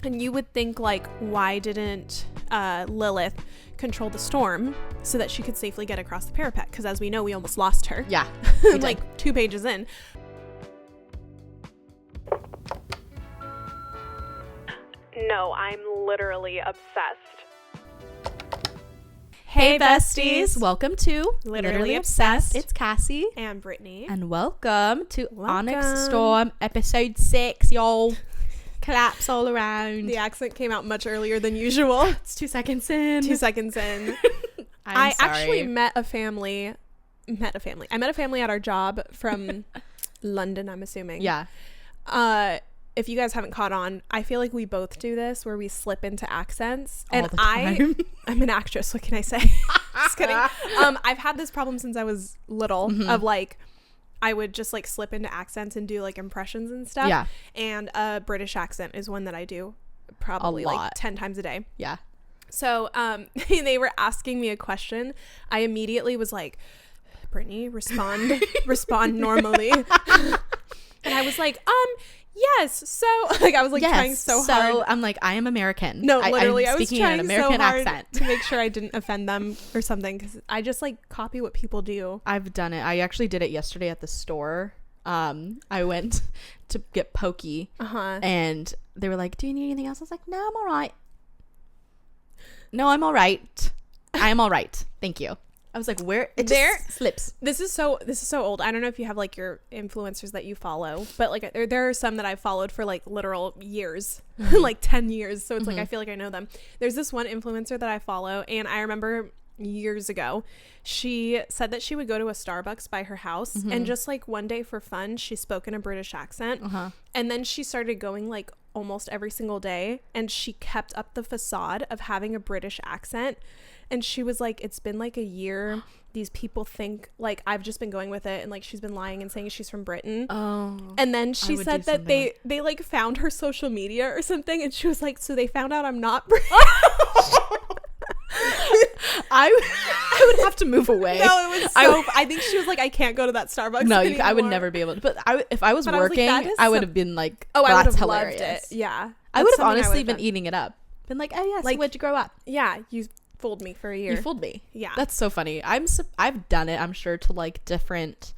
And you would think, like, why didn't Lilith control the storm so that she could safely get across the parapet? Because as we know, we almost lost her. Yeah. Like 2 pages in. No, I'm literally obsessed. Hey besties, welcome to Literally Obsessed. It's Cassy And Brittany. and welcome to Onyx Storm episode 6, y'all. Claps all around. The accent came out much earlier than usual. It's 2 seconds in. 2 seconds in. I actually met a family. I met a family at our job from London, I'm assuming. Yeah. If you guys haven't caught on, I feel like we both do this where we slip into accents. All And the time. I'm an actress. What can I say? Just kidding. I've had this problem since I was little of like, I would just like slip into accents and do like impressions and stuff. Yeah. And a British accent is one that I do probably like 10 times a day. Yeah. So they were asking me a question. I immediately was like, Brittany, respond normally. And I was like, yes. So like I was like trying so hard. So I'm like, I am American. No, literally, I was speaking trying in an American so hard accent to make sure I didn't offend them or something, because I just like copy what people do. I've done it. I actually did it yesterday at the store. I went to get pokey, and they were like, "Do you need anything else?" I was like, "No, I'm all right." No, I'm all right. I am all right. Thank you. I was like, where it just slips. This is so old. I don't know if you have like your influencers that you follow, but like there are some that I've followed for like literal years, like 10 years. So it's like I feel like I know them. There's this one influencer that I follow, and I remember years ago she said that she would go to a Starbucks by her house, and just like one day for fun she spoke in a British accent, and then she started going like almost every single day, and she kept up the facade of having a British accent. And she was like, it's been like a year. These people think like I've just been going with it, and like she's been lying and saying she's from Britain. Oh. And then she said that they like found her social media or something, and she was like, so they found out I'm not British. I would have to move away. No, it was so I think she was like, I can't go to that Starbucks No, anymore. I would never be able to. But if I was working, I would have been like, oh, I would that's have hilarious. loved it. Yeah. I would have honestly been eating it up. Been like, oh yeah, so like, where'd you grow up? Yeah, you fooled me for a year. You fooled me. Yeah. That's so funny. I've done it, I'm sure, to like different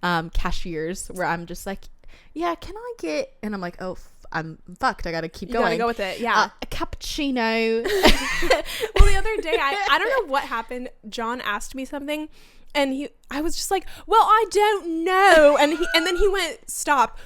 cashiers where I'm just like, yeah, can I get, and I'm like, oh, I'm fucked. I gotta keep going. Gotta go with it. Yeah. A cappuccino. Well, the other day, I don't know what happened. John asked me something, and I was just like, well, I don't know. And then he went, stop.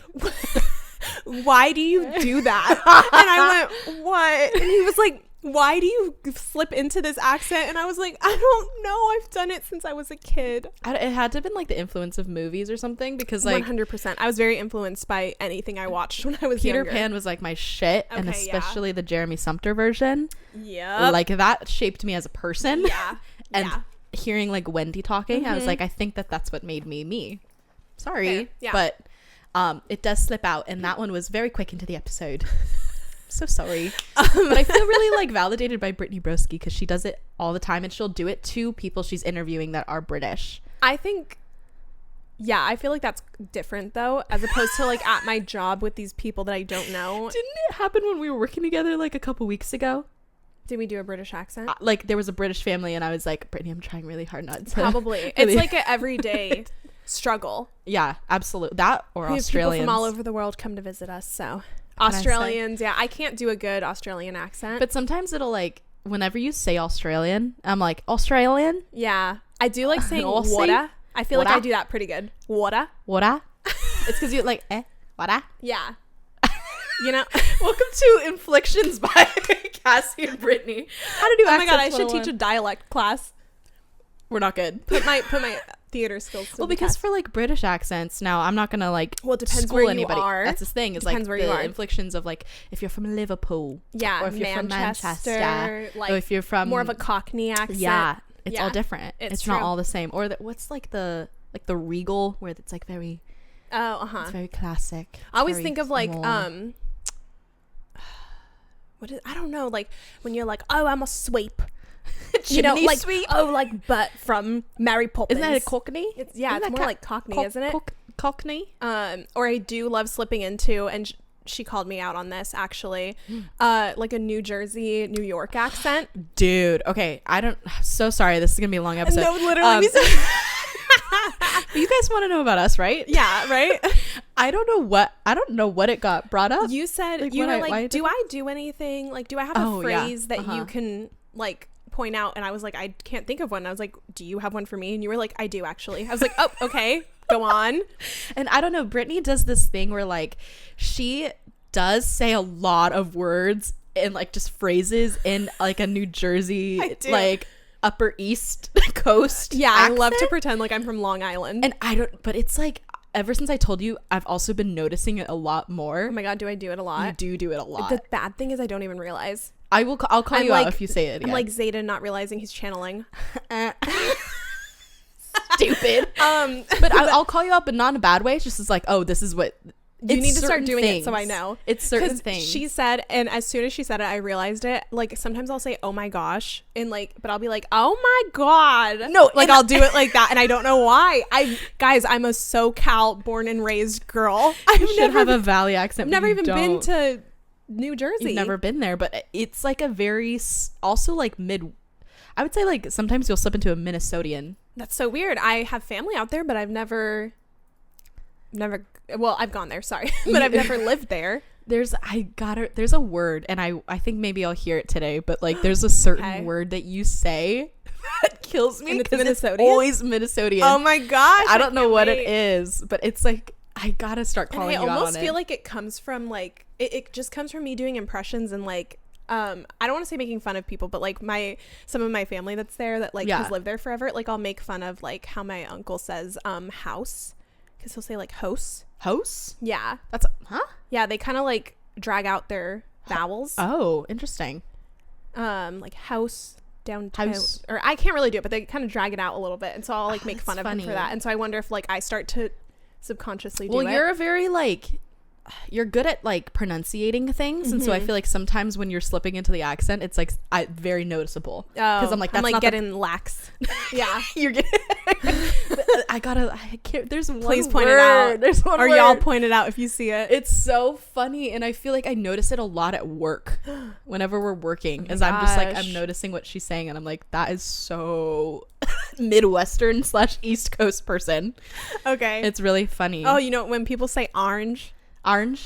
Why do you do that? And I went, what? And he was like, why do you slip into this accent? And I was like, I don't know. I've done it since I was a kid. It had to have been like the influence of movies or something, because like 100%. I was very influenced by anything I watched when I was Peter younger. Pan was like my shit, and Okay, especially the Jeremy Sumpter version. Yeah. Like that shaped me as a person. Yeah. And hearing like Wendy talking, I was like, I think that's what made me. Sorry. Fair. Yeah. But it does slip out, and that one was very quick into the episode. So sorry. But I feel really like validated by Brittany Broski, because she does it all the time, and she'll do it to people she's interviewing that are British. I think, yeah, I feel like that's different though, as opposed to like at my job with these people that I don't know. Didn't it happen when we were working together like a couple weeks ago? Did we do a British accent? Like there was a British family, and I was like, Brittany, I'm trying really hard not to. Probably. It's like an everyday struggle. Yeah, absolutely. That or we Australians. People from all over the world come to visit us, so Australians, yeah, I can't do a good Australian accent. But sometimes it'll like, whenever you say Australian, I'm like, Australian? Yeah. I do like saying water. I feel like I do that pretty good. Water. Water? It's because you're like, water? Yeah. You know? Welcome to Inflictions by Cassy and Brittany. How to do accents. Oh my god, I should teach a dialect class. We're not good. Put my theater skills to well, because for like British accents, now I'm not gonna like it depends school where anybody. You are. That's the thing, is Depends like where you the are. inflections of like if you're from Liverpool, yeah, or if you're from Manchester, like or if you're from more of a Cockney accent. Yeah, it's all different. It's not true. all the same. Or what's like the regal, where it's like very it's very classic. I always think of like what is, I don't know, like when you're like, oh, I'm a sweep. You know, like sweep. Oh, like Bert from Mary Poppins. Isn't that a Cockney? It's more like Cockney, isn't it? Cockney. Or I do love slipping into, and she called me out on this actually. Like a New Jersey, New York accent. Dude, okay. So sorry. This is going to be a long episode. No, literally. You guys want to know about us, right? Yeah, right? I don't know what it got brought up. You said, like, you were like, do I do anything? Like, do I have a phrase that you can, like, point out? And I was like, I can't think of one. I was like, do you have one for me? And you were like, I do, actually. I was like, oh, okay, go on. And I don't know, Brittany does this thing where, like, she does say a lot of words and, like, just phrases in, like, a New Jersey, like, Upper East Coast accent. I love to pretend like I'm from Long Island. And but it's like, ever since I told you, I've also been noticing it a lot more. Oh my God, do I do it a lot? You do it a lot. The bad thing is I don't even realize. I'll call you out if you say it again. I'm like Xaden not realizing he's channeling. Stupid. But I'll call you out, but not in a bad way. It's just like, oh, this is what... You need to start doing it so I know. It's certain things. She said, and as soon as she said it, I realized it. Like, sometimes I'll say, oh my gosh, and like, but I'll be like, oh my God. No, like, I'll do it like that, and I don't know why. Guys, I'm a SoCal born and raised girl. I should have a Valley accent. Never even been to New Jersey. You've never been there, but it's like a very, also like I would say like sometimes you'll slip into a Minnesotan. That's so weird. I have family out there, but I've never, well, I've gone there, sorry, but I've never lived there. There's a word, and I think maybe I'll hear it today, but like there's a certain word that you say that kills me because it's always Minnesotan. Oh my gosh. I don't know what it is, but it's like, I gotta start calling you out on it. I almost feel like it comes from like, it just comes from me doing impressions and like, I don't want to say making fun of people, but like some of my family that's there that like has lived there forever, like I'll make fun of like how my uncle says house, because he'll say like house. Yeah, that's yeah, they kind of like drag out their vowels. Oh, interesting. Like house, downtown, or I can't really do it, but they kind of drag it out a little bit, and so I'll like make fun of them for that. And so I wonder if like I start to subconsciously do it. Well, you're a very like, you're good at like pronunciating things, and so I feel like sometimes when you're slipping into the accent, it's like very noticeable, because I'm like, that's not getting lax. Yeah. You're getting I can't, there's one please point word. It out, there's one or word. Y'all point it out if you see it. It's so funny, and I feel like I notice it a lot at work whenever we're working, as I'm just like, I'm noticing what she's saying, and I'm like, that is so Midwestern / East Coast person. Okay, it's really funny. Oh, you know when people say orange, an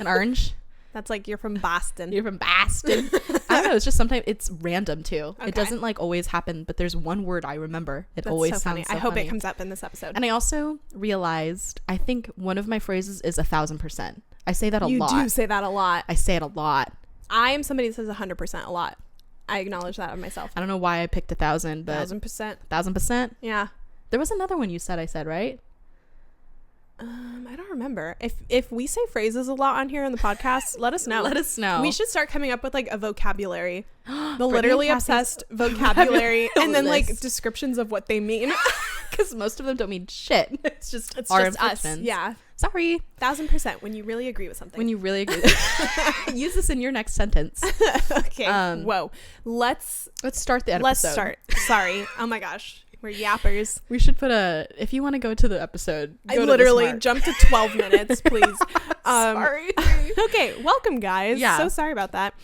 orange, that's like you're from Boston. You're from Boston. I don't know, it's just sometimes it's random too. Okay. It doesn't like always happen, but there's one word I remember. That's always so sounds funny. I hope it comes up in this episode. And I also realized, I think one of my phrases is 1,000%. I say that a lot. You do say that a lot. I say it a lot. I am somebody that says 100% a lot. I acknowledge that of myself. I don't know why I picked 1,000, but 1,000%. 1,000%. Yeah. There was another one you said. I said, right? I don't remember. If we say phrases a lot on here in the podcast, let us know. Let us know. We should start coming up with like a vocabulary, the literally obsessed vocabulary, and then like descriptions of what they mean. Because most of them don't mean shit. It's just us. Yeah. Sorry. 1,000% when you really agree with something. When you really agree. Use this in your next sentence. Okay. Whoa. Let's start the episode. Let's start. Sorry. Oh my gosh. We're yappers. We should put if you want to go to the episode, go literally jump to 12 minutes, please. Sorry. Okay, welcome guys. Yeah. So sorry about that.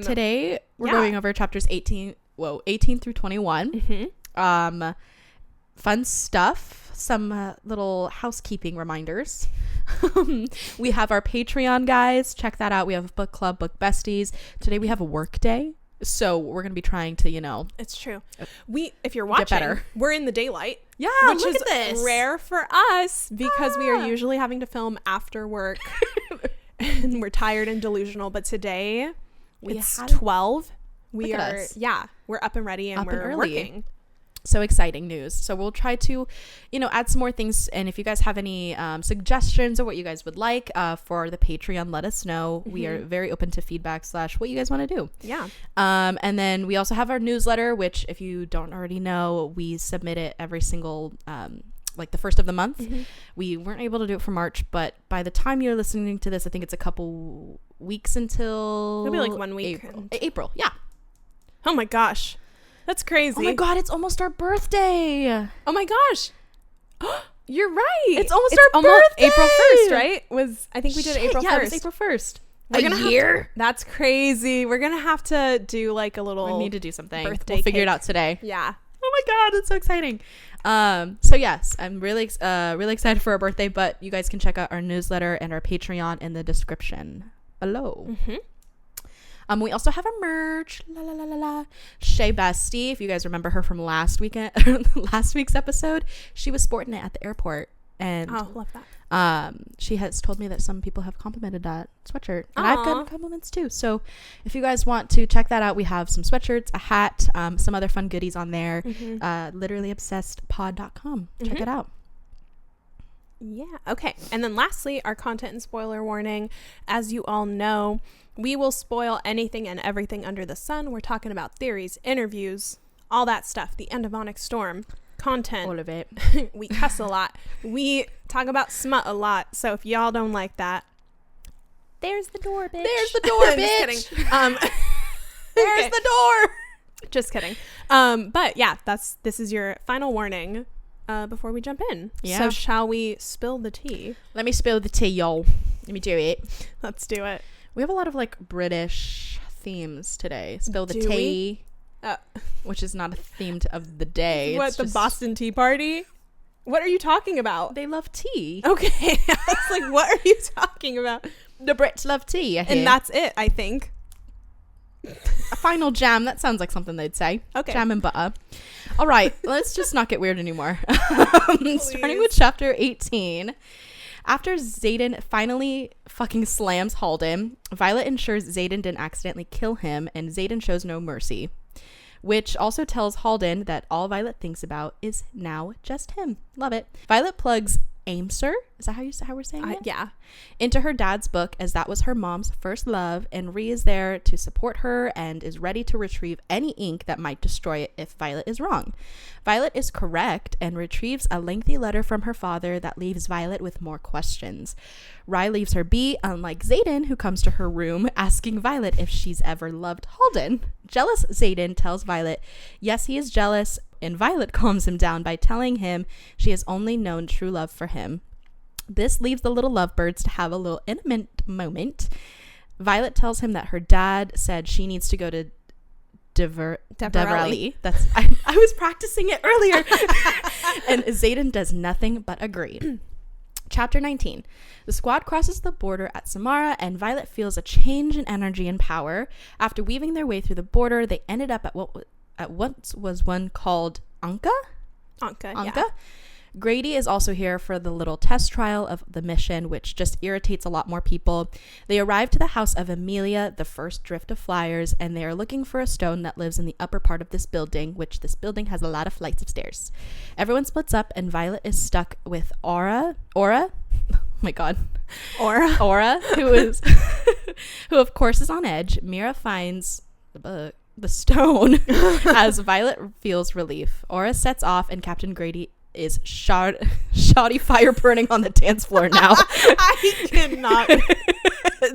Today we're going over chapters 18 through 21. Mm-hmm. Fun stuff. Some little housekeeping reminders. We have our Patreon, guys. Check that out. We have a book club, book besties. Today we have a work day. So we're going to be trying to, It's true. If you're watching, better. We're in the daylight. Yeah, which look is at this. Rare for us because we are usually having to film after work. And we're tired and delusional. But today, it's 12. We're up and ready and we're working. So exciting news. So we'll try to, add some more things. And if you guys have any suggestions or what you guys would like for the Patreon, let us know. Mm-hmm. We are very open to feedback / what you guys want to do. Yeah. And then we also have our newsletter, which if you don't already know, we submit it every single, like the first of the month. Mm-hmm. We weren't able to do it for March, but by the time you're listening to this, I think it's a couple weeks until... It'll be like 1 week. April. Yeah. Oh my gosh. That's crazy. Oh my God, it's almost our birthday. Oh my gosh. You're right. It's almost our birthday. April 1st, right? I think we did April 1st. Yeah, it was April 1st. That's crazy. We're gonna have to do like a little. We need to do something. Birthday We'll figure cake. it out today. Yeah. Oh my god, that's so exciting. So yes, I'm really excited for our birthday, but you guys can check out our newsletter and our Patreon in the description below. We also have a merch. Shay Bestie, if you guys remember her from last week's episode, she was sporting it at the airport, and love that. She has told me that some people have complimented that sweatshirt, and I've gotten compliments too. So if you guys want to check that out, we have some sweatshirts, a hat, some other fun goodies on there. Literallyobsessedpod.com. Check it out. Yeah. Okay. And then lastly, our content and spoiler warning. As you all know, we will spoil anything and everything under the sun. We're talking about theories, interviews, all that stuff. The end of Onyx Storm. Content. All of it. We cuss a lot. We talk about smut a lot. So if y'all don't like that, there's the door, bitch. There's the door, bitch. Just kidding. There's the door. Just kidding. But yeah, this is your final warning before we jump in. Yeah. So shall we spill the tea? Let me spill the tea, y'all. Let me do it. Let's do it. We have a lot of like British themes today. Spill the Do tea. Which is not a theme of the day. What, the Boston Tea Party? What are you talking about? They love tea. Okay. I was like, what are you talking about? The Brits love tea. And that's it, I think. A final jam. That sounds like something they'd say. Okay. Jam and butter. All right. Let's just not get weird anymore. Starting with chapter 18. After Xaden finally fucking slams Halden, Violet ensures Xaden didn't accidentally kill him, and Xaden shows no mercy. Which also tells Halden that all Violet thinks about is now just him. Love it. Violet plugs Aimser, is that how we're saying it? Yeah. Into her dad's book, as that was her mom's first love, and Rhee is there to support her and is ready to retrieve any ink that might destroy it if Violet is wrong. Violet is correct and retrieves a lengthy letter from her father that leaves Violet with more questions. Rhea leaves her be, unlike Xaden, who comes to her room asking Violet if she's ever loved Halden. Jealous Xaden tells Violet yes, he is jealous, and Violet calms him down by telling him she has only known true love for him. This leaves the little lovebirds to have a little intimate moment. Violet tells him that her dad said she needs to go to Deverelli. That's I was practicing it earlier. And Xaden does nothing but agree. Chapter 19. The squad crosses the border at Samara, and Violet feels a change in energy and power. After weaving their way through the border, they ended up at what was one called Anka. Yeah. Grady is also here for the little test trial of the mission, which just irritates a lot more people. They arrive to the house of Amelia, the first drift of flyers, and they are looking for a stone that lives in the upper part of this building, which this building has a lot of flights of stairs. Everyone splits up, and Violet is stuck with Aura? Oh my god. Aura, who of course is on edge. Mira finds the stone as Violet feels relief. Aura sets off, and Captain Grady is shoddy fire burning on the dance floor now. I cannot.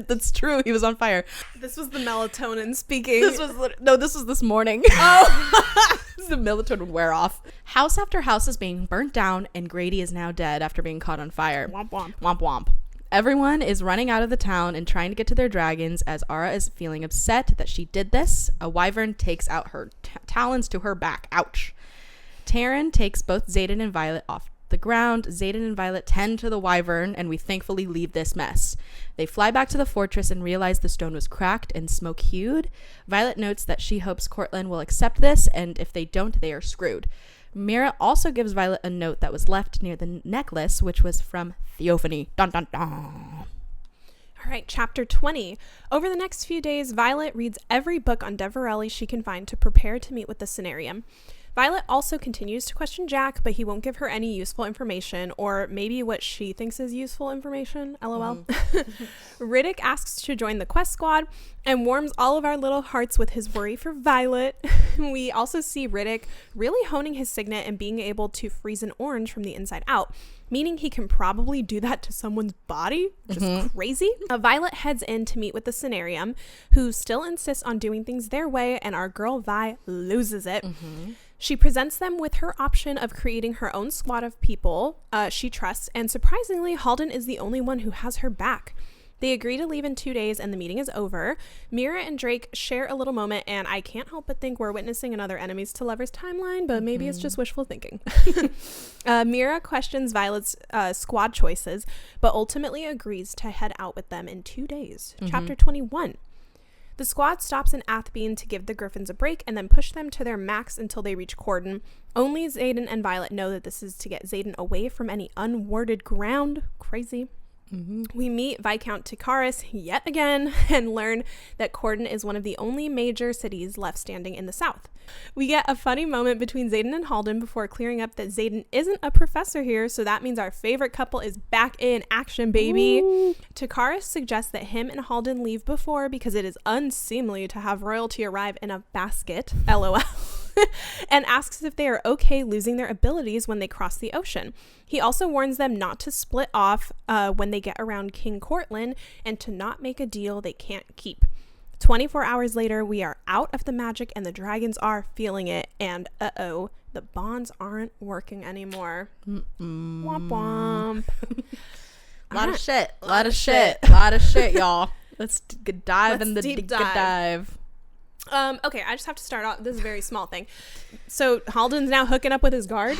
That's true. He was on fire. This was the melatonin speaking. This was this morning. Oh. The melatonin would wear off. House after house is being burnt down, and Grady is now dead after being caught on fire. Womp womp. Womp womp. Everyone is running out of the town and trying to get to their dragons as Aura is feeling upset that she did this. A wyvern takes out her talons to her back. Ouch. Taryn takes both Xaden and Violet off the ground. Xaden and Violet tend to the wyvern, and we thankfully leave this mess. They fly back to the fortress and realize the stone was cracked and smoke-hued. Violet notes that she hopes Cortland will accept this, and if they don't, they are screwed. Mira also gives Violet a note that was left near the necklace, which was from Theophany. Dun dun dun. All right, chapter 20. Over the next few days, Violet reads every book on Deverelli she can find to prepare to meet with the Cenarium. Violet also continues to question Jack, but he won't give her any useful information, or maybe what she thinks is useful information, lol. Riddick asks to join the quest squad and warms all of our little hearts with his worry for Violet. We also see Riddick really honing his signet and being able to freeze an orange from the inside out, meaning he can probably do that to someone's body, which is crazy. Violet heads in to meet with the Cenarium, who still insists on doing things their way, and our girl Vi loses it. She presents them with her option of creating her own squad of people she trusts, and surprisingly, Halden is the only one who has her back. They agree to leave in 2 days, and the meeting is over. Mira and Drake share a little moment, and I can't help but think we're witnessing another enemies to lovers timeline, but maybe it's just wishful thinking. Mira questions Violet's squad choices, but ultimately agrees to head out with them in 2 days. Chapter 21. The squad stops in Athbean to give the Griffins a break and then push them to their max until they reach Corden. Only Xaden and Violet know that this is to get Xaden away from any unwarded ground. Crazy. We meet Viscount Tikaris yet again and learn that Corden is one of the only major cities left standing in the south. We get a funny moment between Xaden and Halden before clearing up that Xaden isn't a professor here, so that means our favorite couple is back in action, baby. Ooh. Tikaris suggests that him and Halden leave before because it is unseemly to have royalty arrive in a basket, lol. And asks if they are okay losing their abilities when they cross the ocean. He also warns them not to split off when they get around King Cortland and to not make a deal they can't keep. 24 hours later, we are out of the magic and the dragons are feeling it. And the bonds aren't working anymore. Womp womp. A lot of shit, y'all. Let's dive in the deep dive. Okay, I just have to start off. This is a very small thing. So Halden's now hooking up with his guard.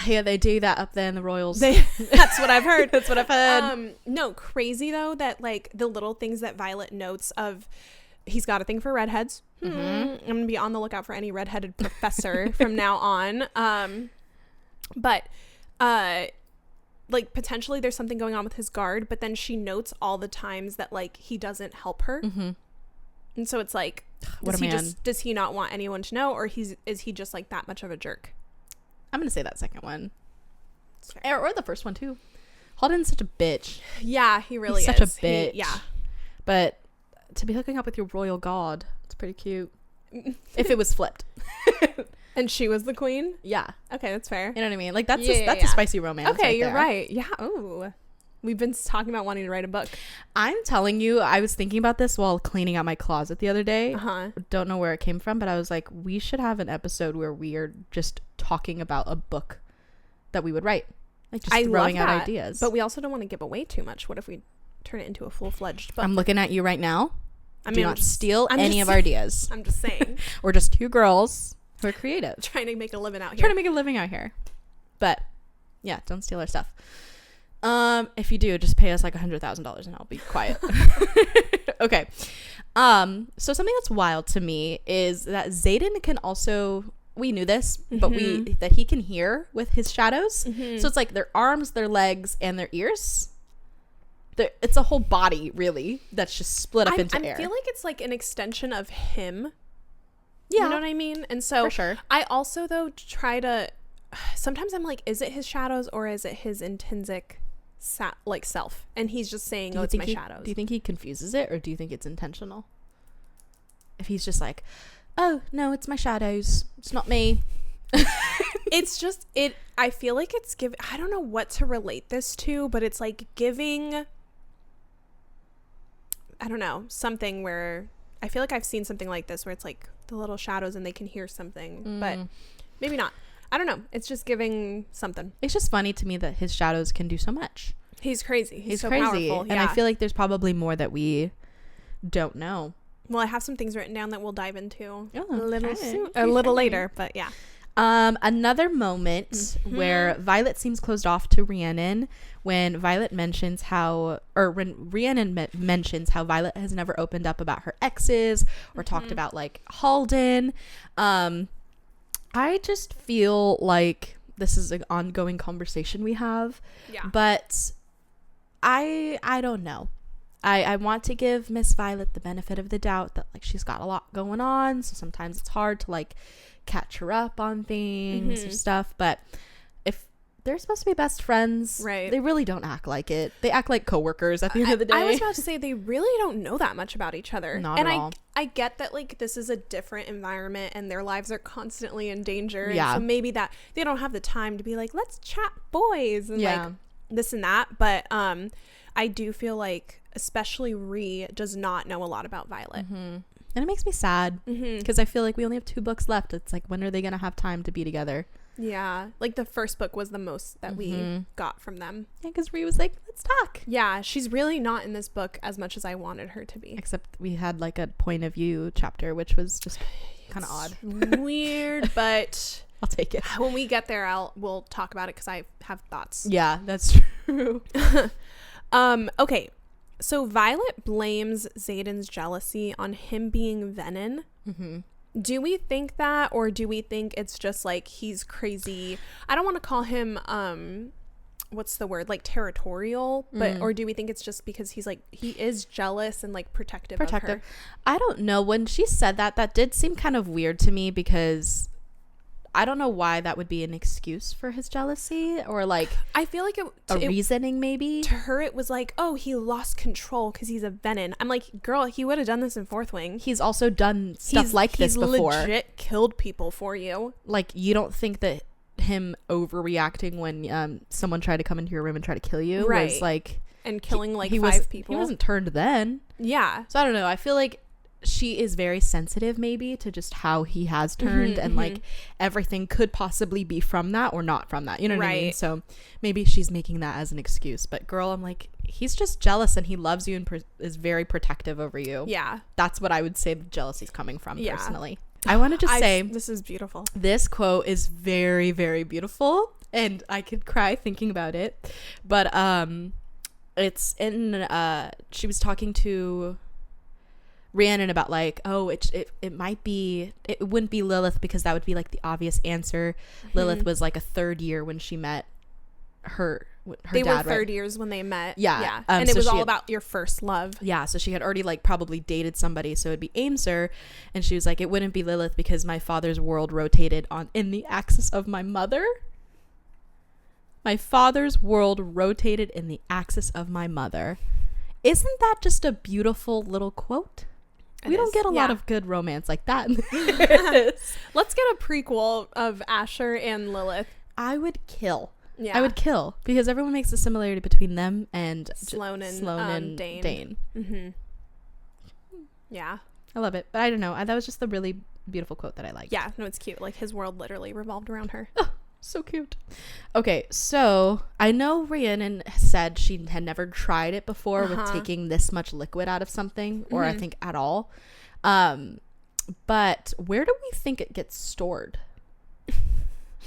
Yeah, they do that up there in the Royals. That's what I've heard. That's what I've heard. No, crazy though that like the little things that Violet notes of. He's got a thing for redheads. I'm gonna be on the lookout for any redheaded professor from now on. But like potentially there's something going on with his guard, but then she notes all the times that like he doesn't help her. And so it's like, does he not want anyone to know, or is he just like that much of a jerk? I'm gonna say that second one, or the first one too. Halden's such a bitch. Yeah, he really is such a bitch. Yeah, but to be hooking up with your royal god, it's pretty cute. If it was flipped, and she was the queen. Yeah. Okay, that's fair. You know what I mean? Like that's a spicy romance. Okay, right you're there. right. Yeah. Oh. We've been talking about wanting to write a book. I'm telling you, I was thinking about this while cleaning out my closet the other day. Don't know where it came from, but I was like, we should have an episode where we are just talking about a book that we would write. Like just throwing out ideas. But we also don't want to give away too much. What if we turn it into a full-fledged book? I'm looking at you right now. Do not steal any of our ideas. I'm just saying. We're just two girls who are creative. Trying to make a living out here. But yeah, don't steal our stuff. If you do, just pay us like $100,000 and I'll be quiet. Okay. So something that's wild to me is that Xaden can also, we knew this, but that he can hear with his shadows. So it's like their arms, their legs, and their ears. It's a whole body, really, that's just split up into air. I feel like it's like an extension of him. Yeah. You know what I mean? And so for sure. I also, though, try to, sometimes I'm like, is it his shadows or is it his intrinsic self? And he's just saying, it's my shadows. Do you think he confuses it, or do you think it's intentional? If he's just like, oh no, it's my shadows, it's not me. It's just I feel like it's I don't know what to relate this to, but it's like giving, I don't know, something where I feel like I've seen something like this where it's like the little shadows and they can hear something, but maybe not. I don't know. It's just giving something. It's just funny to me that his shadows can do so much. He's crazy. He's so crazy. Powerful. And I feel like there's probably more that we don't know. Well, I have some things written down that we'll dive into a little later, but yeah. Another moment where Violet seems closed off to Rhiannon when Violet mentions when Rhiannon mentions how Violet has never opened up about her exes or talked about like Halden. I just feel like this is an ongoing conversation we have. Yeah. But I don't know. I want to give Miss Violet the benefit of the doubt that like she's got a lot going on, so sometimes it's hard to like catch her up on things or stuff. But if they're supposed to be best friends, right, they really don't act like it. They act like coworkers at the end of the day. I was about to say they really don't know that much about each other. Not at all. I get that like this is a different environment and their lives are constantly in danger. Yeah. And so maybe that they don't have the time to be like, let's chat boys and like this and that. But I do feel like especially Rhi does not know a lot about Violet. And it makes me sad because I feel like we only have 2 books left. It's like, when are they gonna have time to be together? Yeah, like the first book was the most that we got from them. Yeah, because Rhea was like, let's talk. Yeah, she's really not in this book as much as I wanted her to be. Except we had like a point of view chapter, which was just kind of odd. Weird, but I'll take it. When we get there, we'll talk about it because I have thoughts. Yeah, that's true. Okay, so Violet blames Xaden's jealousy on him being Venom. Do we think that, or do we think it's just like he's crazy? I don't want to call him what's the word, like territorial, but or do we think it's just because he's like, he is jealous and like protective of her? I don't know. When she said that did seem kind of weird to me, because I don't know why that would be an excuse for his jealousy, or like I feel like reasoning maybe. To her it was like, oh, he lost control because he's a Venom. I'm like, girl, he would have done this in Fourth Wing. He's also done stuff like this before. He's legit killed people for you. Like, you don't think that him overreacting when someone tried to come into your room and try to kill you was like, and killing like 5 people. He wasn't turned then. Yeah. So I don't know. I feel like she is very sensitive maybe to just how he has turned, and like everything could possibly be from that or not from that, you know what I mean? So maybe she's making that as an excuse, but girl, I'm like, he's just jealous and he loves you and is very protective over you. Yeah, that's what I would say the jealousy's coming from. Personally, I want to just say this is beautiful. This quote is very, very beautiful, and I could cry thinking about it. But it's in she was talking to Rhiannon about like, oh, it might be, it wouldn't be Lilith because that would be like the obvious answer. Lilith was like a 3rd year when she met her they dad, were 3rd years when they met. Yeah. And it was all about your first love. Yeah, so she had already like probably dated somebody, so it'd be Aimser, and she was like, it wouldn't be Lilith because my father's world rotated in the axis of my mother. My father's world rotated in the axis of my mother. Isn't that just a beautiful little quote? We don't get a lot of good romance like that. Let's get a prequel of Asher and Lilith. I would kill. Yeah. I would kill, because everyone makes a similarity between them and Sloane and Dane. Yeah. I love it. But I don't know. That was just the really beautiful quote that I liked. Yeah. No, it's cute. Like, his world literally revolved around her. Oh, so cute. Okay, so I know Rhiannon said she had never tried it before with taking this much liquid out of something, or I think at all. But where do we think it gets stored?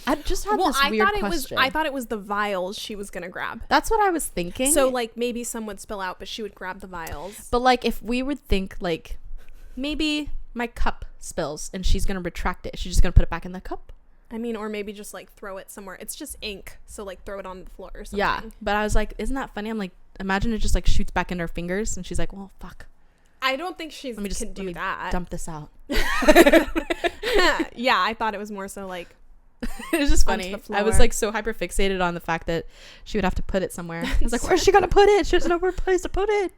I just had this weird question. I thought it was the vials she was gonna grab. That's what I was thinking. So like maybe some would spill out, but she would grab the vials. But like, if we would think like, maybe my cup spills and she's gonna retract it, she's just gonna put it back in the cup. I mean, or maybe just like throw it somewhere. It's just ink, so like throw it on the floor or something. Yeah, but I was like, isn't that funny? I'm like, imagine it just like shoots back in her fingers, and she's like, well, fuck. I don't think she's can do that. Dump this out. Yeah, I thought it was more so like. It was just funny. I was like so hyper fixated on the fact that she would have to put it somewhere. I was like, where's she gonna put it? She doesn't know where place to put it.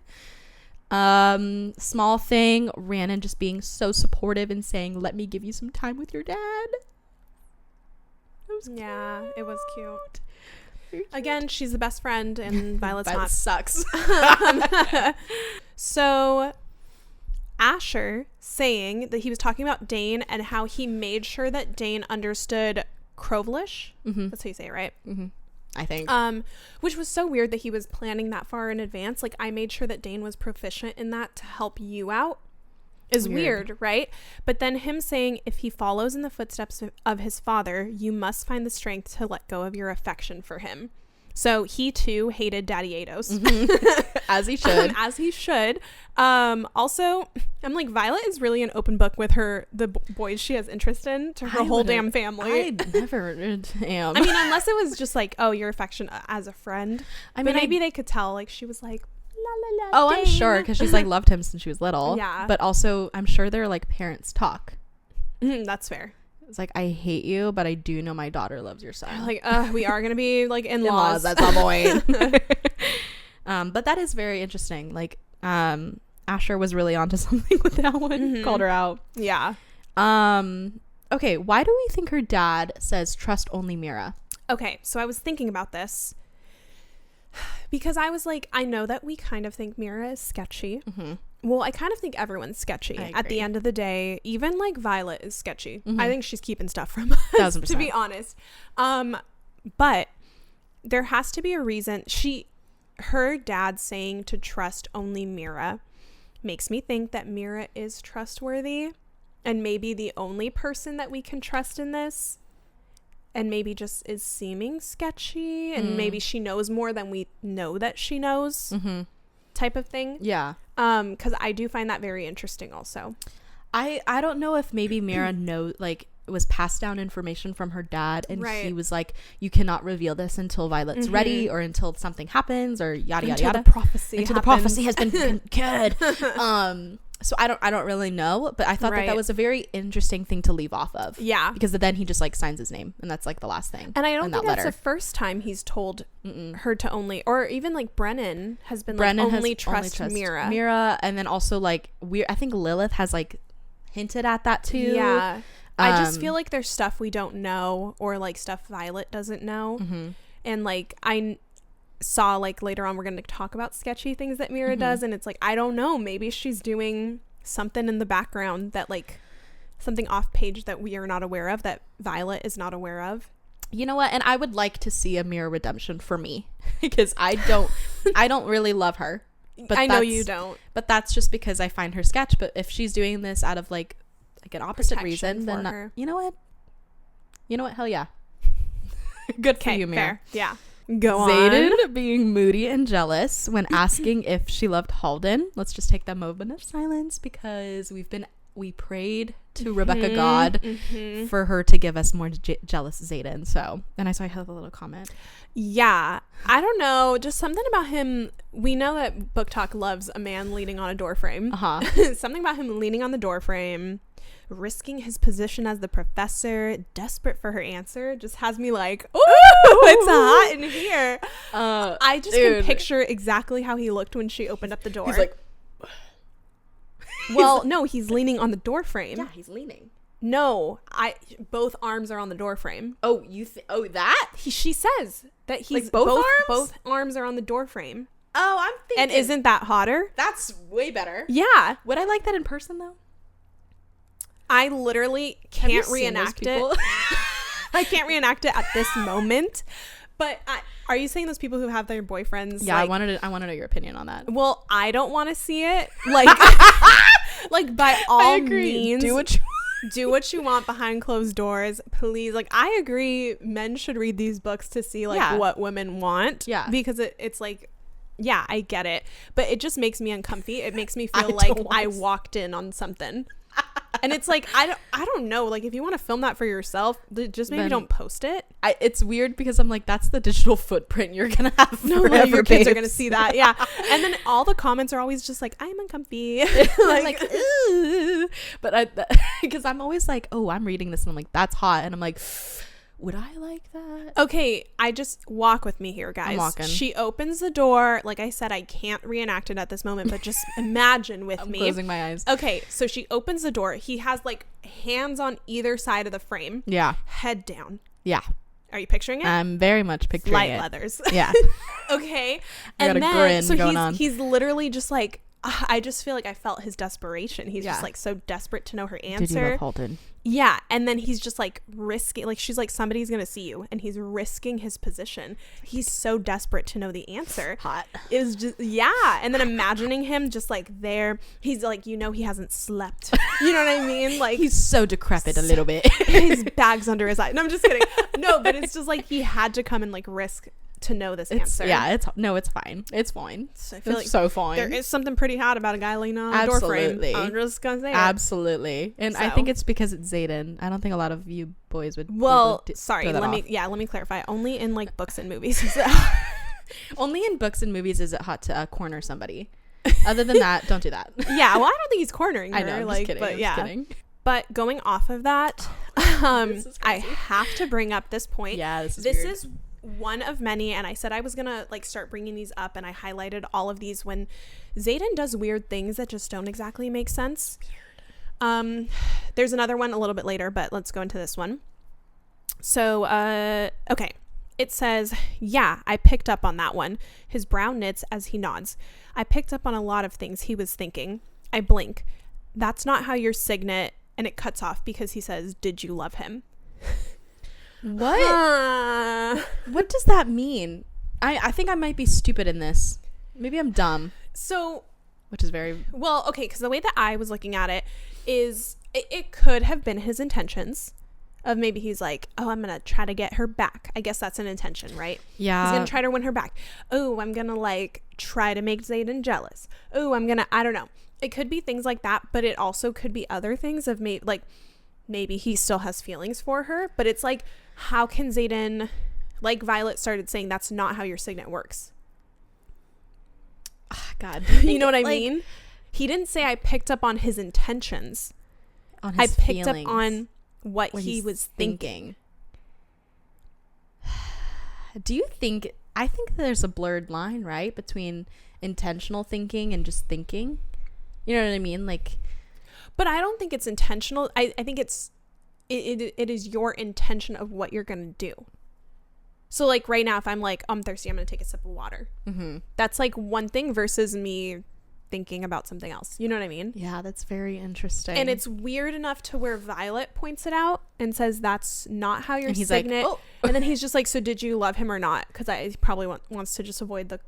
Small thing, Rhiannon just being so supportive and saying, let me give you some time with your dad. Yeah, it was cute. Again, she's the best friend, and Violet's Violet not. Sucks. So Asher saying that he was talking about Dane and how he made sure that Dane understood Crovelish. That's how you say it, right? I think. Which was so weird that he was planning that far in advance. Like, I made sure that Dane was proficient in that to help you out. Is weird, right? But then him saying, if he follows in the footsteps of his father, you must find the strength to let go of your affection for him. So he too hated Daddy Ados. As he should. As he should. Also, I'm like, Violet is really an open book with the boys she has interest in to her whole damn family. I never am. I mean, unless it was just like, oh, your affection as a friend. I mean, maybe they could tell, like, she was like, la la la. Oh, Dane. I'm sure, because she's like loved him since she was little. Yeah. But also, I'm sure they're like parents talk. That's fair. It's like, I hate you, but I do know my daughter loves your son. Like, we are gonna be like in-laws. At some point. But that is very interesting. Like, Asher was really onto something with that one. Called her out. Yeah. Okay, why do we think her dad says trust only Mira? Okay, so I was thinking about this because I was like, I know that we kind of think Mira is sketchy. Well, I kind of think everyone's sketchy. At the end of the day, even like Violet is sketchy. I think she's keeping stuff from us, 1000%. To be honest. But there has to be a reason. Her dad saying to trust only Mira makes me think that Mira is trustworthy and maybe the only person that we can trust in this, and maybe just is seeming sketchy, and maybe she knows more than we know that she knows, type of thing. Yeah. Because I do find that very interesting also. I don't know if maybe Mira was passed down information from her dad, and he was like, you cannot reveal this until Violet's ready, or until something happens, or yada yada yada. Until the prophecy has been cured. So I don't really know, but I thought that was a very interesting thing to leave off of. Yeah, because then he just like signs his name, and that's like the last thing. And I don't think that's the first time he's told her to only, or even like Brennan has been only trust Mira, and then also like I think Lilith has like hinted at that too. Yeah. I just feel like there's stuff we don't know, or like stuff Violet doesn't know. And like I saw like later on we're going to talk about sketchy things that Mira does, and it's like, I don't know, maybe she's doing something in the background that like something off page that we are not aware of, that Violet is not aware of. You know what? And I would like to see a Mira redemption for me, because I don't really love her. But I know you don't. But that's just because I find her sketch. But if she's doing this out of like an opposite reason, then you know what, hell yeah. Good for you, Mira. Yeah, go on. Xaden being moody and jealous when asking if she loved Halden. Let's just take that moment of silence, because we prayed to Rebecca God for her to give us more jealous Xaden. So, and I saw I have a little comment. Yeah, I don't know, just something about him. We know that Book Talk loves a man leaning on a door frame. Something about him leaning on the door frame, risking his position as the professor, desperate for her answer, just has me like, ooh, it's hot in here. I just can picture exactly how he looked when she opened up the door. He's like, well, no, he's leaning on the door frame. Yeah, he's leaning. No, both arms are on the door frame. Oh, that? She says that he's like both arms? Both arms are on the door frame. Oh, I'm thinking. And isn't that hotter? That's way better. Yeah. Would I like that in person though? I literally can't reenact it. I can't reenact it at this moment. But are you saying those people who have their boyfriends? Yeah, like, I want to know your opinion on that. Well, I don't want to see it. Like, like by all means, do what you want behind closed doors, please. Like, I agree. Men should read these books to see like what women want. Yeah, because it's like, yeah, I get it, but it just makes me uncomfy. It makes me feel like I walked in on something. And it's like, I don't know, like if you want to film that for yourself, just maybe don't post it. It's weird because I'm like, that's the digital footprint you're gonna have forever, your kids are gonna see that. Yeah. And then all the comments are always just like, I'm uncomfy. like ooh. But because I'm always like, oh, I'm reading this and I'm like, that's hot, and I'm like, would I like that? Okay, I just walk with me here, guys. I'm walking. She opens the door. Like I said, I can't reenact it at this moment, but just imagine with me. I'm closing my eyes. Okay, so she opens the door. He has like hands on either side of the frame. Yeah. Head down. Yeah. Are you picturing it? I'm very much picturing Light it. leathers. Yeah. Okay. And then grin so going on. He's literally just like, I just feel like I felt his desperation. He's just like so desperate to know her answer. Did you love Halden? Yeah, and then he's just like risking, like she's like, somebody's gonna see you, and he's risking his position. He's so desperate to know the answer. Hot. It was just, yeah. And then imagining him just like there, he's like, you know, he hasn't slept. You know what I mean? Like he's so decrepit a little bit. His bag's under his eye. No, I'm just kidding. No, but it's just like he had to come and like risk to know this answer. Yeah, it's fine. It's fine. So I feel like so fine. There is something pretty hot about a guy leaning on a door frame. I'm just gonna say absolutely. And I think it's because it's Xaden. I don't think a lot of you boys would. Well, sorry. Let me clarify. Only in like books and movies. Only in books and movies is it hot to corner somebody. Other than that, don't do that. Yeah. Well, I don't think he's cornering her. I know. I'm like, just kidding. But I'm just kidding. But going off of that, I have to bring up this point. Yeah. This is one of many, and I said I was gonna like start bringing these up, and I highlighted all of these when Xaden does weird things that just don't exactly make sense. There's another one a little bit later, but let's go into this one. So okay, it says, yeah, I picked up on that one. His brow knits as he nods. I picked up on a lot of things he was thinking. I blink. That's not how your signet, and it cuts off because he says, did you love him? What? What does that mean? I think I might be stupid in this. Maybe I'm dumb. So, which is very well, okay, because the way that I was looking at it is it could have been his intentions of maybe he's like, oh, I'm gonna try to get her back. I guess that's an intention, right? Yeah. He's gonna try to win her back. Oh, I'm gonna like try to make Xaden jealous. Oh, I don't know. It could be things like that, but it also could be other things of maybe he still has feelings for her, but it's like, how can Xaden, like Violet started saying, that's not how your signet works. Oh, God. You know what I mean? He didn't say I picked up on his intentions. On his I picked feelings. up on what he was thinking. Do you think, I think there's a blurred line, right? Between intentional thinking and just thinking. You know what I mean? Like, but I don't think it's intentional. I think it is your intention of what you're going to do. So like right now, if I'm like, I'm thirsty, I'm going to take a sip of water. Mm-hmm. That's like one thing versus me thinking about something else. You know what I mean? Yeah, that's very interesting. And it's weird enough to where Violet points it out and says that's not how your signet. Like, oh. And then he's just like, so did you love him or not? Because he probably wants to just avoid the,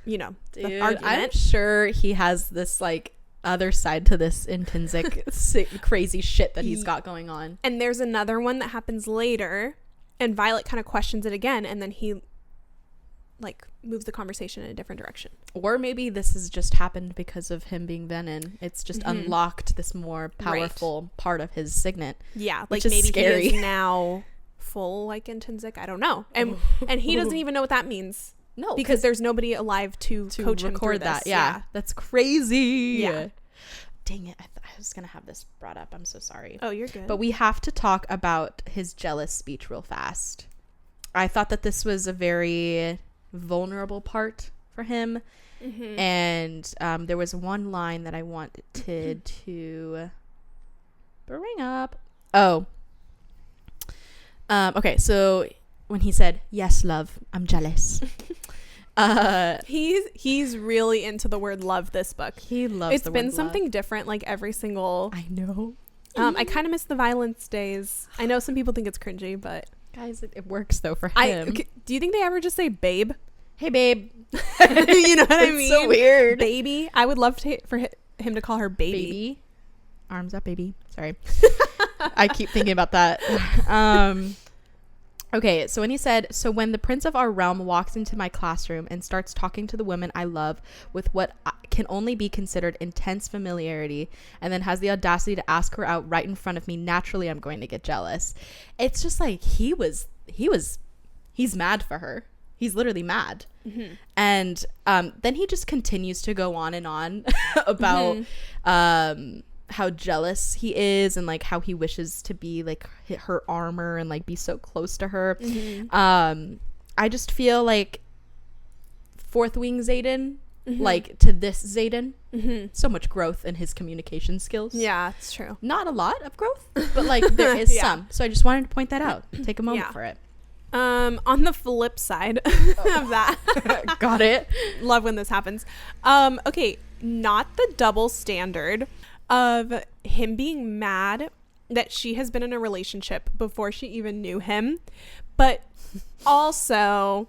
the argument. I'm sure he has this like other side to this intrinsic crazy shit that he's got going on. And there's another one that happens later, and Violet kind of questions it again, and then he like moves the conversation in a different direction. Or maybe this has just happened because of him being Venom. It's just unlocked this more powerful part of his signet. Yeah, like maybe scary. He is now full like intrinsic. I don't know, and he doesn't even know what that means. No, because there's nobody alive to coach him through that. This. Yeah, that's crazy. Yeah. Dang it! I was gonna have this brought up. I'm so sorry. Oh, you're good. But we have to talk about his jealous speech real fast. I thought that this was a very vulnerable part for him, and there was one line that I wanted to bring up. Oh. Okay, so when he said, "Yes, love, I'm jealous." He's really into the word love this book. He loves it's been something love. Different like every single. I know. I kind of miss the violence days. I know some people think it's cringy, but guys, it works though for him. Do you think they ever just say babe? Hey babe. You know what I mean? So weird. Baby. I would love for him to call her baby. Arms up, baby. Sorry. I keep thinking about that. Okay, so when he said, so when the prince of our realm walks into my classroom and starts talking to the women I love with what can only be considered intense familiarity, and then has the audacity to ask her out right in front of me, naturally I'm going to get jealous. It's just like he's mad for her. He's literally mad. Mm-hmm. And then he just continues to go on and on about how jealous he is and like how he wishes to be like her armor and like be so close to her. I just feel like fourth wing Xaden, like to this Xaden, so much growth in his communication skills. Yeah, it's true. Not a lot of growth, but like there is some. So I just wanted to point that out. Take a moment for it. On the flip side of that, got it. Love when this happens. Okay, not the double standard of him being mad that she has been in a relationship before she even knew him, but also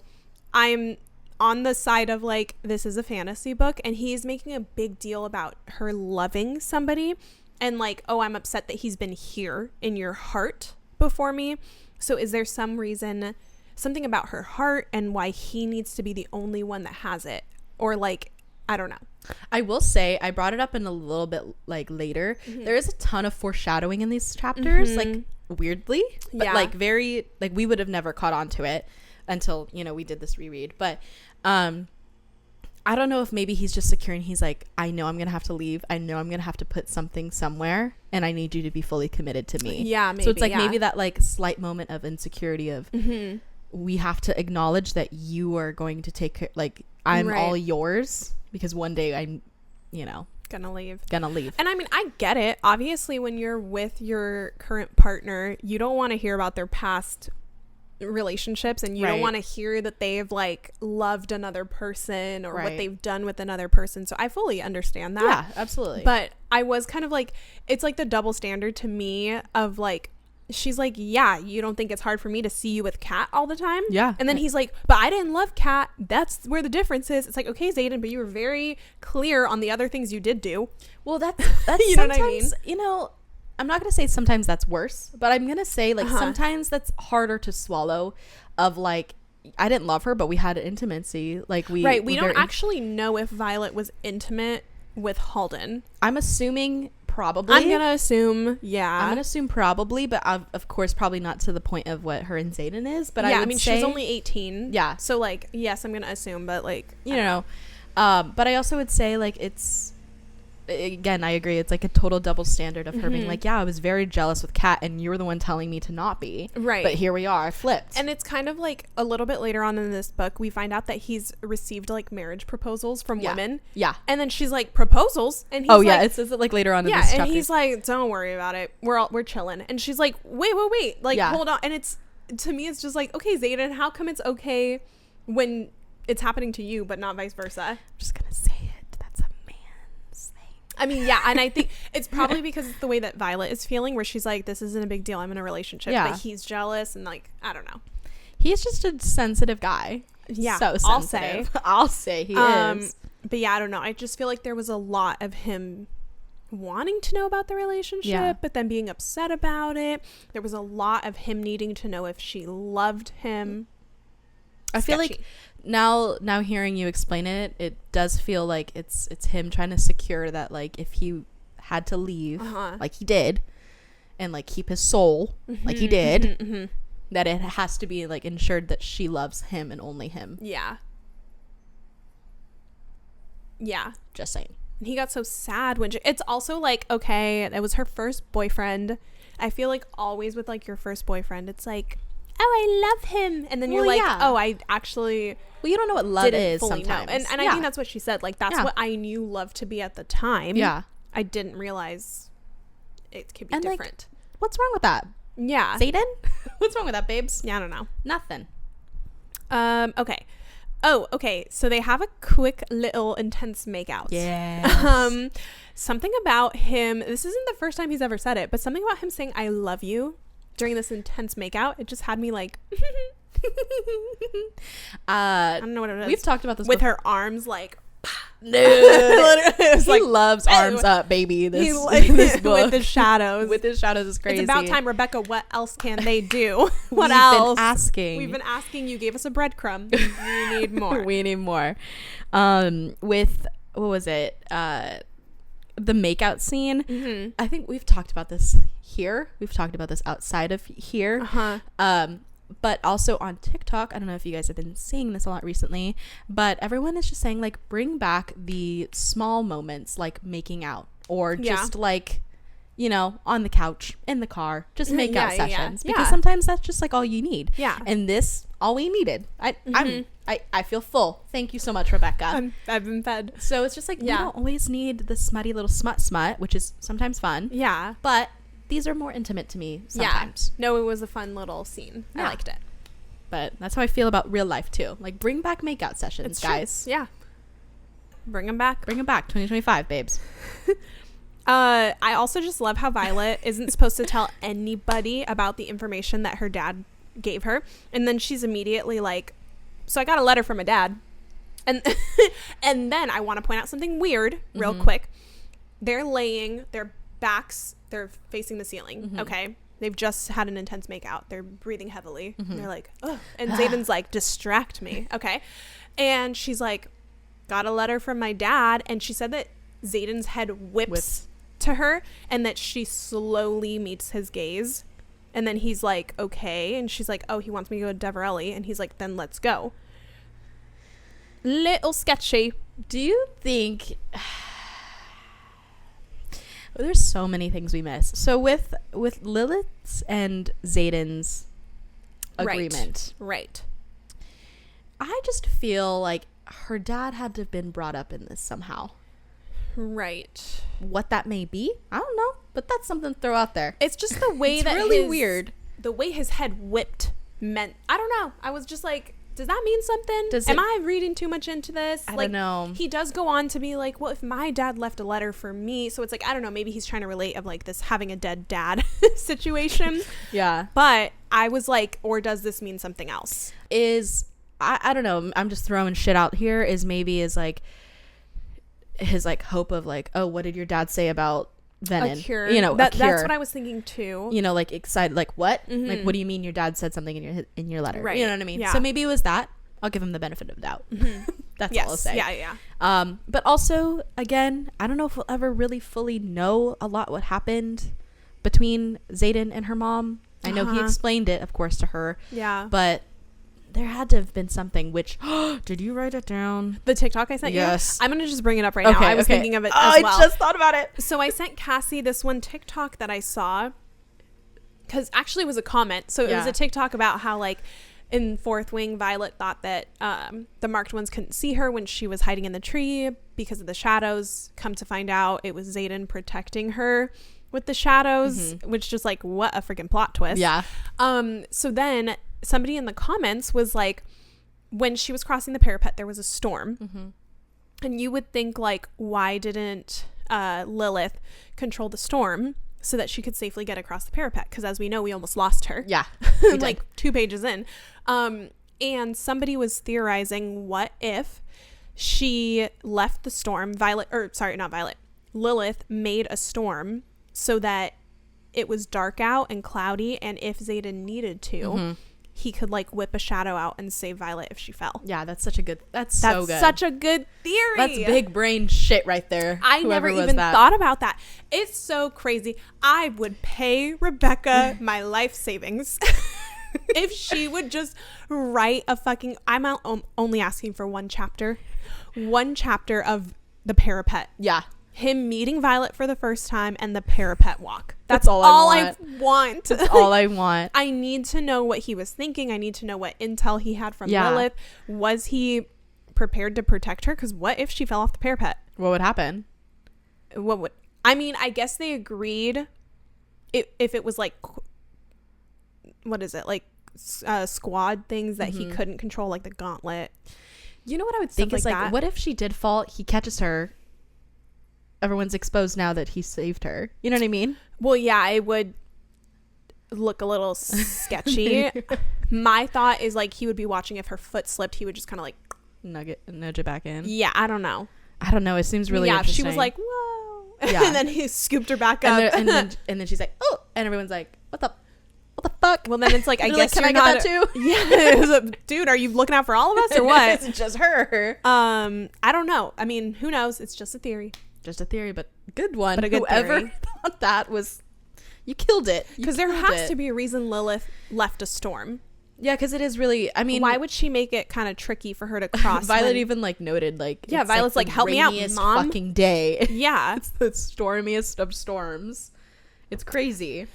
I'm on the side of like, this is a fantasy book and he's making a big deal about her loving somebody and like, oh, I'm upset that he's been here in your heart before me. So is there some reason, something about her heart and why he needs to be the only one that has it? Or like, I don't know. I will say, I brought it up in a little bit like later. There is a ton of foreshadowing in these chapters, like weirdly, but like very, like we would have never caught on to it until, we did this reread. But I don't know if maybe he's just secure and he's like, I know I'm going to have to leave. I know I'm going to have to put something somewhere and I need you to be fully committed to me. Yeah, maybe. So it's like maybe that like slight moment of insecurity of we have to acknowledge that you are going to take care, like I'm all yours. Because one day I'm, gonna leave. And I mean, I get it. Obviously, when you're with your current partner, you don't want to hear about their past relationships and you Right. don't want to hear that they've like loved another person or what Right. they've done with another person. So I fully understand that. Yeah, absolutely. But I was kind of like, it's like the double standard to me of like, she's like, yeah, you don't think it's hard for me to see you with Kat all the time? Yeah. And then he's like, but I didn't love Kat. That's where the difference is. It's like, okay, Xaden, but you were very clear on the other things you did do. Well, that's You know what I sometimes, you know, I'm not going to say sometimes that's worse, but I'm going to say like sometimes that's harder to swallow of like, I didn't love her, but we had an intimacy. Like we don't actually know if Violet was intimate with Halden. I'm assuming probably. I'm going to assume, yeah. I'm going to assume probably, but of course probably not to the point of what her and Xaden is. But yeah, I mean, she's only 18. Yeah. So like, yes, I'm going to assume, but like, you know. But I also would say like it's, again, I agree. It's like a total double standard of her being like, yeah, I was very jealous with Kat and you were the one telling me to not be. Right. But here we are, flipped. And it's kind of like a little bit later on in this book, we find out that he's received like marriage proposals from women. Yeah. And then she's like, proposals? And he's yeah, like, it says it like later on in yeah, this and chapter. he's like, don't worry about it. We're chilling. And she's like, wait. Like, hold on. And it's, to me, it's just like, okay, Xaden, how come it's okay when it's happening to you, but not vice versa? I'm just going to say it. That's a man's thing. I mean, yeah, and I think it's probably because it's the way that Violet is feeling, where she's like, this isn't a big deal. I'm in a relationship. Yeah. But he's jealous and like, I don't know. He's just a sensitive guy. Yeah, So sensitive. I'll say he is. But yeah, I don't know. I just feel like there was a lot of him wanting to know about the relationship, but then being upset about it. There was a lot of him needing to know if she loved him. I feel like now hearing you explain it, it does feel like it's him trying to secure that like if he had to leave like he did and like keep his soul like he did, that it has to be like ensured that she loves him and only him. Yeah. Just saying. And he got so sad when it's also like, okay, it was her first boyfriend. I feel like always with like your first boyfriend, it's like, oh, I love him, and then you're like, oh, I actually you don't know what love is fully sometimes know. And I think that's what she said, like that's what I knew love to be at the time. I didn't realize it could be different. Like, what's wrong with that? Xaden? What's wrong with that, babes? I don't know. Nothing. Okay. Oh, okay. So they have a quick little intense makeout. Yeah. Something about him. This isn't the first time he's ever said it, but something about him saying "I love you" during this intense makeout. It just had me like. I don't know what it is. We've talked about this with her arms like. No, he like, loves arms up, baby. This book with his shadows. With his shadows is crazy. It's about time, Rebecca. What else can they do? What else? We've been asking. You gave us a breadcrumb. We need more. We need more. With what was it? The makeout scene. I think we've talked about this here. We've talked about this outside of here. But also on TikTok, I don't know if you guys have been seeing this a lot recently, but everyone is just saying like bring back the small moments like making out or just like, you know, on the couch, in the car, just make out sessions because sometimes that's just like all you need. And this, all we needed. I feel full. Thank you so much, Rebecca. I've been fed. So it's just like, you don't always need the smutty little smut, which is sometimes fun. But these are more intimate to me sometimes. No, it was a fun little scene. I liked it. But that's how I feel about real life too. Like bring back makeout sessions, guys. True. Yeah. Bring them back. 2025, babes. I also just love how Violet isn't supposed to tell anybody about the information that her dad gave her. And then she's immediately like, so I got a letter from a dad. And and then I want to point out something weird real quick. They're laying their backs, they're facing the ceiling. Okay. They've just had an intense makeout. They're breathing heavily. They're like, ugh. And Xaden's like, distract me. Okay. And she's like, got a letter from my dad. And she said that Xaden's head whips to her and that she slowly meets his gaze. And then he's like, okay. And she's like, oh, he wants me to go to Deverelli. And he's like, then let's go. Little sketchy. Do you think... There's so many things we miss. So with Lilith's and Xaden's agreement. Right. I just feel like her dad had to have been brought up in this somehow. Right. What that may be, I don't know. But that's something to throw out there. It's just the way it's that really weird. The way his head whipped meant, I don't know. I was just like, does that mean something? Am I reading too much into this? I don't know. He does go on to be like, well, if my dad left a letter for me, so it's like, I don't know, maybe he's trying to relate of like this having a dead dad situation. Yeah. But I was like, or does this mean something else? I don't know. I'm just throwing shit out here. Is like his like hope of like, oh, what did your dad say about venom? A cure. You know, that's a cure. what I was thinking too. You know, like excited, like what? Like, what do you mean your dad said something in your letter? Right. You know what I mean? Yeah. So maybe it was that. I'll give him the benefit of the doubt. That's all I'll say. Yeah. But also, again, I don't know if we'll ever really fully know a lot what happened between Xaden and her mom. I know he explained it, of course, to her. Yeah. But there had to have been something, which, did you write it down? The TikTok I sent you? Yes. I'm going to just bring it up right now. I was thinking of it as well. I just thought about it. So I sent Cassy this one TikTok that I saw, because actually it was a comment. So it was a TikTok about how, like, in Fourth Wing, Violet thought that the marked ones couldn't see her when she was hiding in the tree because of the shadows. Come to find out, it was Xaden protecting her with the shadows, which just like, what a freaking plot twist. Yeah. So then somebody in the comments was like, when she was crossing the parapet, there was a storm. And you would think like, why didn't Lilith control the storm so that she could safely get across the parapet? Because as we know, we almost lost her. Yeah. Like 2 pages in. And somebody was theorizing, what if she left the storm, Lilith made a storm so that it was dark out and cloudy, and if Xaden needed to, he could like whip a shadow out and save Violet if she fell. Yeah, that's so good. That's such a good theory. That's big brain shit right there. I never even thought about that. It's so crazy. I would pay Rebecca my life savings if she would just write a fucking, I'm only asking for one chapter of the parapet. Yeah. Him meeting Violet for the first time and the parapet walk. That's all I want. That's all I want. I need to know what he was thinking. I need to know what intel he had from Lilith. Was he prepared to protect her? Because what if she fell off the parapet? What would happen? I guess they agreed if it was like, what is it? Like squad things that he couldn't control, like the gauntlet. You know what I would think is like, what if she did fall, he catches her, everyone's exposed now that he saved her. You know what I mean? Well, yeah, it would look a little sketchy. My thought is like, he would be watching. If her foot slipped, he would just kind of like nudge it back in. Yeah, I don't know. It seems really interesting. She was like, whoa. Yeah. And then he scooped her back up. And then she's like, oh, and everyone's like, what the fuck? Well, then it's like, I guess like, can I get that too? Yeah. Dude, are you looking out for all of us or what? It's just her. I don't know. I mean, who knows? It's just a theory. Just a theory, but good one. But a good Whoever theory. thought that was, you killed it. Because there has to be a reason Lilith left a storm. Yeah, because it is really, I mean, why would she make it kind of tricky for her to cross? Violet even like noted like, yeah, Violet's like help me out, mom. Fucking day. Yeah. It's the stormiest of storms. It's crazy.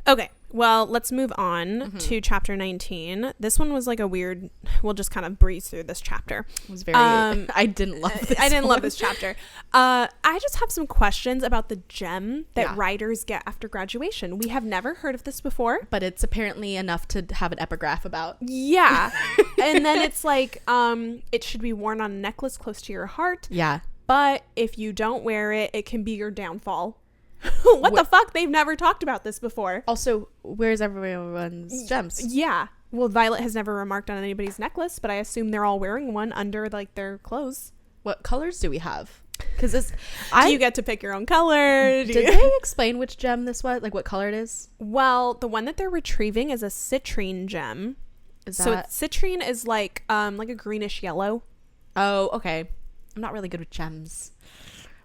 Okay, well, let's move on to chapter 19. This one was like a weird, we'll just kind of breeze through this chapter. It was very, I didn't love this. I didn't love this chapter. I just have some questions about the gem that writers get after graduation. We have never heard of this before. But it's apparently enough to have an epigraph about. Yeah. And then it's like, it should be worn on a necklace close to your heart. Yeah. But if you don't wear it, it can be your downfall. What the fuck? They've never talked about this before. Also, where's everyone's gems? Yeah. Well, Violet has never remarked on anybody's necklace, but I assume they're all wearing one under like their clothes. What colors do we have? Because this, do you get to pick your own color? Did they explain which gem this was? Like what color it is? Well, the one that they're retrieving is a citrine gem. Citrine is like a greenish yellow. Oh, okay. I'm not really good with gems.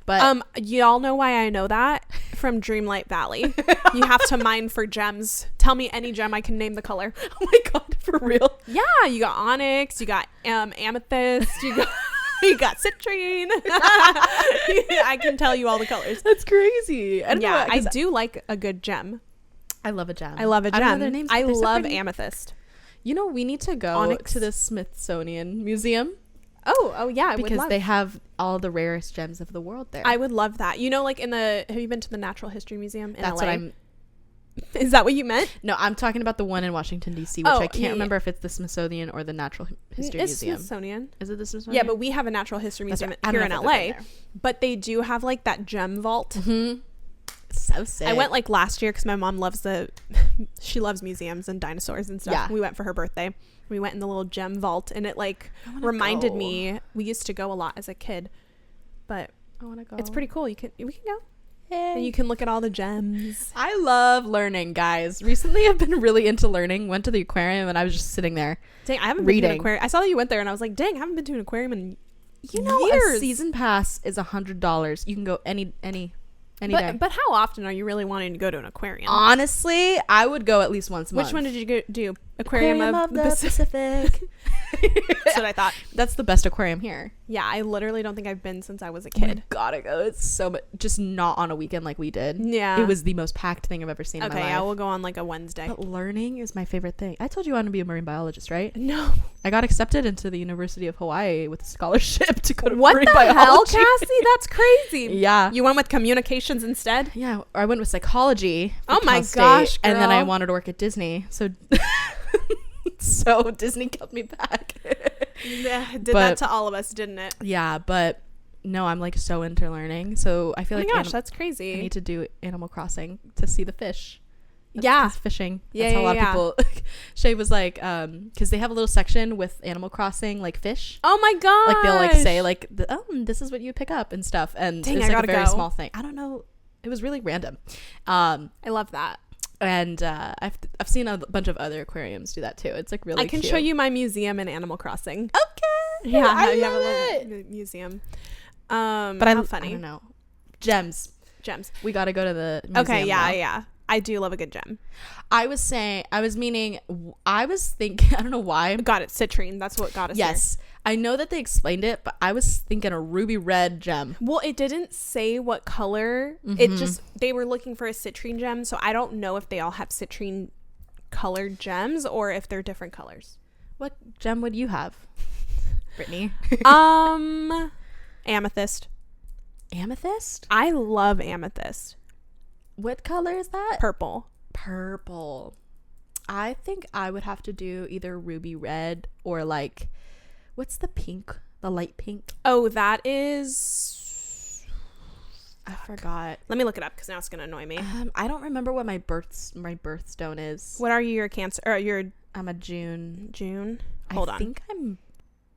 But y'all know why I know that? From Dreamlight Valley. You have to mine for gems. Tell me any gem, I can name the color. Oh my god, for real? Yeah, you got onyx, you got amethyst, you got citrine. I can tell you all the colors. That's crazy. I do like a good gem. I love a gem. I love a gem. I don't know their names. I love amethyst. You know, we need to go to the Smithsonian Museum. Oh yeah, because they have all the rarest gems of the world there. I would love that. You know, like have you been to the Natural History Museum in That's LA? what I'm Is that what you meant? No, I'm talking about the one in Washington, D.C., which I can't remember if it's the Smithsonian or the Natural History Museum. Smithsonian. Is it the Smithsonian? Yeah, but we have a Natural History Museum here in LA. But they do have like that gem vault. Mm-hmm. So sick. I went like last year because my mom loves she loves museums and dinosaurs and stuff. Yeah. We went for her birthday. We went in the little gem vault, and it like reminded me. We used to go a lot as a kid, but I want to go. It's pretty cool. We can go. Yay. And you can look at all the gems. I love learning, guys. Recently, I've been really into learning. Went to the aquarium, and I was just sitting there. Dang, I haven't been to an aquarium. I saw that you went there, and I was like, dang, I haven't been to an aquarium in years. A season pass is $100. You can go any day. But how often are you really wanting to go to an aquarium? Honestly, I would go at least once a month. Which one did you do? Aquarium of the Pacific. That's what I thought. That's the best aquarium here. Yeah, I literally don't think I've been since I was a kid. Gotta go. It's so much. Just not on a weekend like we did. Yeah. It was the most packed thing I've ever seen in my life. Okay, yeah, we'll go on like a Wednesday. But learning is my favorite thing. I told you I want to be a marine biologist, right? No. I got accepted into the University of Hawaii with a scholarship to go to what marine the biology. hell, Cassie? That's crazy. Yeah. You went with communications instead? Yeah. Or I went with psychology. Oh my gosh, girl. And then I wanted to work at Disney. So... So Disney kept me back. Yeah, that to all of us, didn't it? Yeah, but no, I'm like so into learning. So I feel like, oh my gosh, that's crazy. I need to do Animal Crossing to see the fish. That's fishing. That's how a lot of people. Shay was like, because they have a little section with Animal Crossing, like fish. Oh my god! Like they'll like say like, this is what you pick up and stuff, and dang, it's like a very small thing. I don't know. It was really random. I love that. And I've seen a bunch of other aquariums do that too. It's like really cute. I can show you my museum in Animal Crossing. Okay. Yeah, I you love have a it. little museum. But how funny. I don't know. Gems. We got to go to the museum. Okay, yeah. I do love a good gem. I was thinking, I don't know why. Got it, citrine. That's what got us Yes. here. I know that they explained it, but I was thinking a ruby red gem. Well, it didn't say what color. Mm-hmm. It just, they were looking for a citrine gem, so I don't know if they all have citrine colored gems or if they're different colors. What gem would you have, Brittany? Amethyst. Amethyst? I love amethyst. What color is that? Purple. I think I would have to do either ruby red or like, what's the pink? The light pink? Oh, that is... I forgot. Let me look it up because now it's going to annoy me. I don't remember what my birthstone is. What are you, your Cancer? Or I'm a June. Hold on. I think I'm...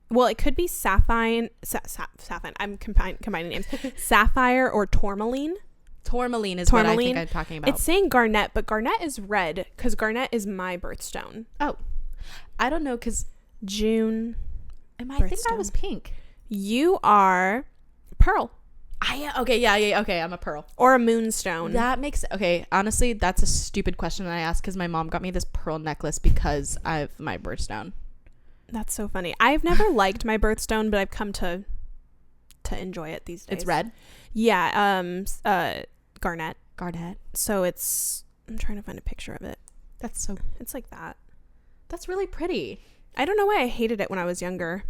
Well, it could be sapphire. I'm combining names. Sapphire or tourmaline. Tourmaline is what I think I'm talking about. It's saying garnet, but garnet is red because garnet is my birthstone. Oh, I don't know because June. I think I was pink. You are pearl. Okay, I'm a pearl or a moonstone. That makes okay. Honestly, that's a stupid question that I asked because my mom got me this pearl necklace because I have my birthstone. That's so funny. I've never liked my birthstone, but I've come to enjoy it these days. It's red. Yeah. Garnet. So it's. I'm trying to find a picture of it. It's like that. That's really pretty. I don't know why I hated it when I was younger,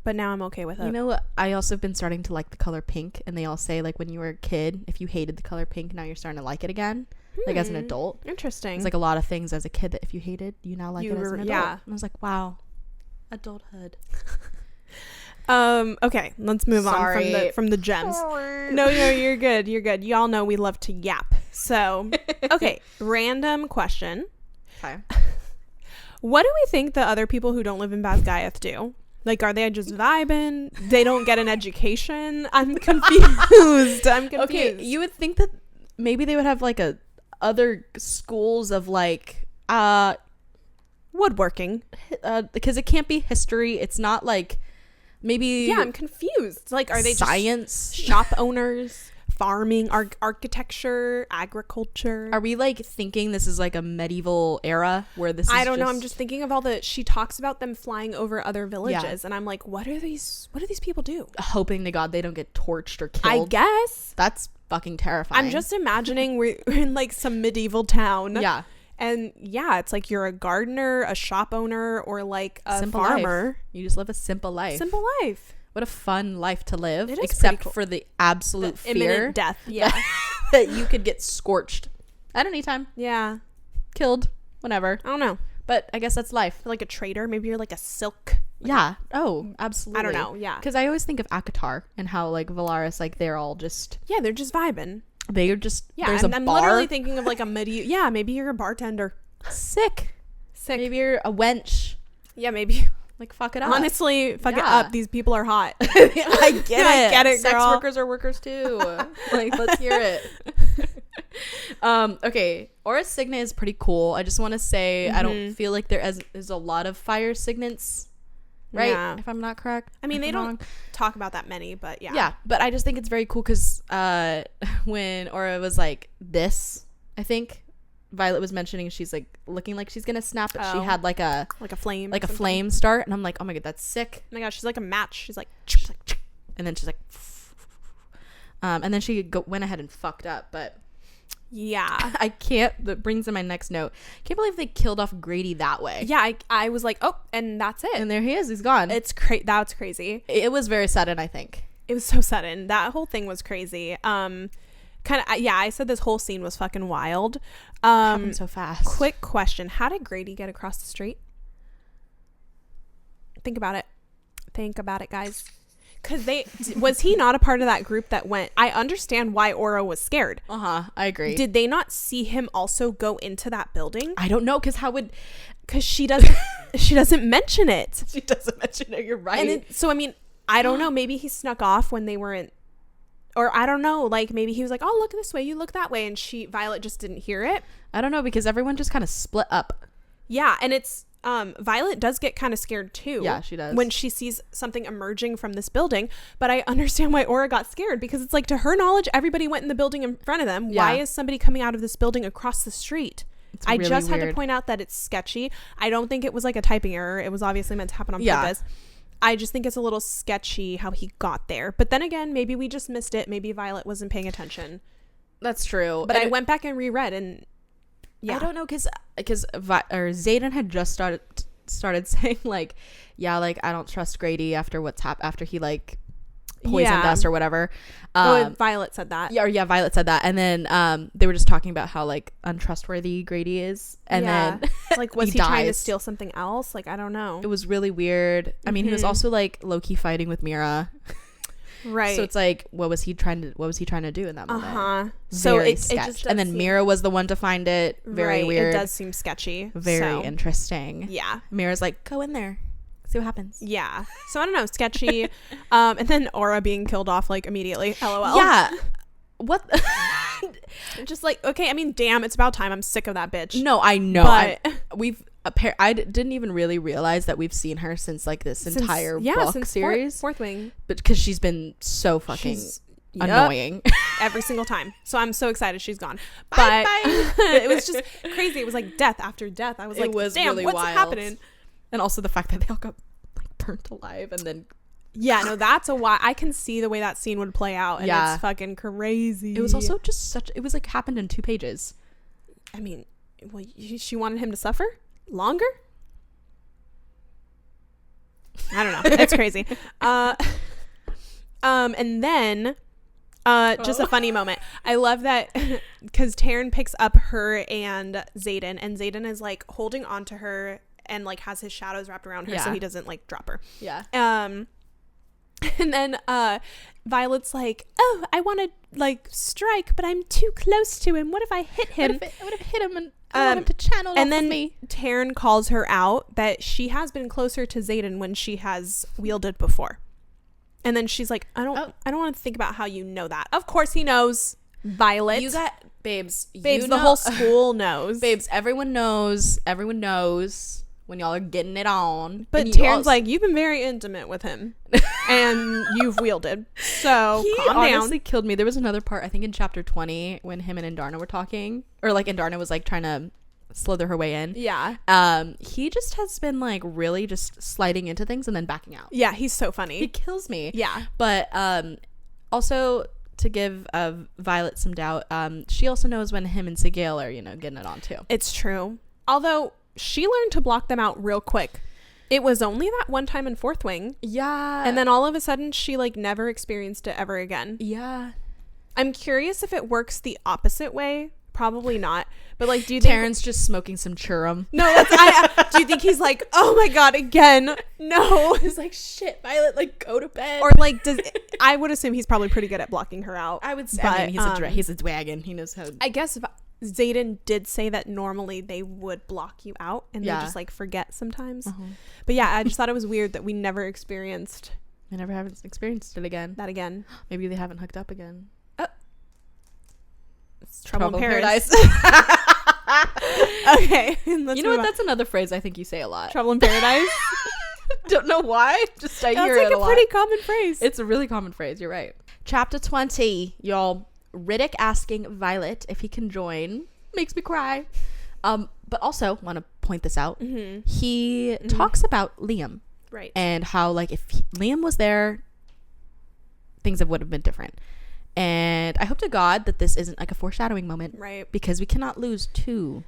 but now I'm okay with it. You know what? I also have been starting to like the color pink, and they all say like when you were a kid, if you hated the color pink, now you're starting to like it again. Like as an adult. Interesting. It's like a lot of things as a kid that if you hated, you now like it as an adult. Yeah. And I was like, wow, adulthood. Okay, let's move on from the gems. No, you're good. Y'all know we love to yap. So, okay, random question. Okay. What do we think the other people who don't live in Basgaiath do? Like, are they just vibing? They don't get an education? I'm confused. Okay, you would think that maybe they would have like other schools of like woodworking, because it can't be history. It's not like maybe. Yeah, I'm confused. Like, are they science just shop owners? Farming, architecture, agriculture. Are we like thinking this is like a medieval era where this is I don't know. I'm just thinking of she talks about them flying over other villages, and I'm like, what do these people do? Hoping to God they don't get torched or killed. I guess. That's fucking terrifying. I'm just imagining we're in like some medieval town. Yeah. And yeah, it's like you're a gardener, a shop owner, or like a simple farmer. Life. You just live a simple life. What a fun life to live, except for the absolute fear imminent death. Yeah. that you could get scorched at any time. Yeah. killed. Whenever. I don't know. But I guess that's life. Like a trader. Maybe you're like a silk. Yeah. Oh, absolutely. I don't know. Yeah. Because I always think of Akatar and how like Valaris, like they're all just. Yeah, they're just vibing. They're just. Yeah, there's I'm a bar. literally thinking of like a medieval. Yeah, maybe you're a bartender. Sick. Maybe you're a wench. Yeah, maybe. Like, fuck it up. Honestly, fuck it up. These people are hot. I get it. I get it, Sex girl. workers are workers too. Like, let's hear it. Okay. Aura Signet is pretty cool. I just want to say, I don't feel like there is a lot of fire signets. Right? Yeah. If I'm not correct. I mean, they don't talk about that many, but yeah. Yeah. But I just think it's very cool because when Aura was like this, I think Violet was mentioning she's like looking like she's gonna snap, but she had like a flame, a flame start, and I'm like, oh my god, that's sick. Oh my gosh, she's like a match. She's like and then she's like and then she went ahead and fucked up. But yeah, I can't. That brings in my next note. Can't believe they killed off Grady that way. Yeah, I was like, oh, and that's it, and there he is. He's gone. That's crazy. It was very sudden. I think it was so sudden. That whole thing was crazy. I said this whole scene was fucking wild. Happened so fast. Quick question: how did Grady get across the street? Think about it, guys. Because was he not a part of that group that went? I understand why Aura was scared. I agree. Did they not see him also go into that building? I don't know, because she doesn't mention it. She doesn't mention it. You're right. So I mean, I don't know. Maybe he snuck off when they weren't. Or I don't know, like maybe he was like, oh, look this way, you look that way, and Violet just didn't hear it. I don't know, because everyone just kind of split up. Yeah, and it's Violet does get kind of scared too. Yeah, she does. When she sees something emerging from this building, but I understand why Aura got scared, because it's like, to her knowledge, everybody went in the building in front of them. Yeah. Why is somebody coming out of this building across the street? I really just had to point out that it's sketchy. I don't think it was like a typing error. It was obviously meant to happen on purpose. I just think it's a little sketchy how he got there. But then again, maybe we just missed it. Maybe Violet wasn't paying attention. That's true. But I went back and reread, and I don't know, because Xaden had just started saying like, yeah, like I don't trust Grady after what's happened, after he like poisoned us or whatever. Violet said that. Yeah, Violet said that, and then they were just talking about how like untrustworthy Grady is, and then like, was he trying to steal something else? Like, I don't know. It was really weird. I mean, he was also like low-key fighting with Mira. Right. So it's like, what was he trying to do in that moment? So very it just and then Mira was the one to find it. Very weird. It does seem sketchy. Very interesting. Yeah. Mira's like, go in there, see what happens. Yeah. So I don't know, sketchy. And then Aura being killed off like immediately. LOL. Yeah. What? Just like, okay, I mean, damn, it's about time. I'm sick of that bitch. No, I know. But I didn't even really realize that we've seen her since like this entire book series. Fourth Wing. But because she's been so fucking annoying every single time. So I'm so excited she's gone. Bye. It was just crazy. It was like death after death. I was like, damn, really what's happening? And also the fact that they all got like burnt alive, and then that's why I can see the way that scene would play out, and it's fucking crazy. It was also just it was like happened in 2 pages. I mean, well, she wanted him to suffer longer. I don't know. It's crazy. And then just a funny moment. I love that because Taryn picks up her and Xaden is like holding on to her and like has his shadows wrapped around her so he doesn't like drop her. Yeah. And then Violet's like, oh, I want to like strike, but I'm too close to him. What if I hit him? I would have hit him, and I want him to channel and off then of me. Taryn calls her out that she has been closer to Xaden when she has wielded before. And then she's like, I don't want to think about how you know that. Of course he knows, Violet. You got babes. The whole school knows. Babes, everyone knows when y'all are getting it on. But Taryn's like, you've been very intimate with him. And you've wielded. So calm down. He honestly killed me. There was another part, I think in chapter 20, when him and Indarna were talking. Or like Indarna was like trying to slither her way in. Yeah. He just has been like really just sliding into things and then backing out. Yeah, he's so funny. He kills me. Yeah. But also to give Violet some doubt, she also knows when him and Sigale are, getting it on too. It's true. Although she learned to block them out real quick. It was only that one time in Fourth Wing. Yeah. And then all of a sudden she like never experienced it ever again. Yeah. I'm curious if it works the opposite way Probably not. But like, do you think Terrence just smoking some churrum? No, do you think he's like, oh my god, again? No. He's like, shit, Violet, like, go to bed. Or like, I would assume he's probably pretty good at blocking her out. I would say, but, I mean, he's a dragon. He knows how. I guess Xaden did say that normally they would block you out and they just like forget sometimes. But yeah, I just thought it was weird that we never experienced. I never haven't experienced it again. That again. Maybe they haven't hooked up again. It's Trouble in Paradise. Okay. You know what? That's another phrase I think you say a lot. Trouble in Paradise. Don't know why. Just I hear it a lot. It's like a pretty common phrase. It's a really common phrase. You're right. Chapter 20, y'all. Riddick asking Violet if he can join makes me cry. But also want to point this out. He talks about Liam. Right. And how like if Liam was there, things would have been different. And I hope to God that this isn't like a foreshadowing moment. Right. Because we cannot lose two.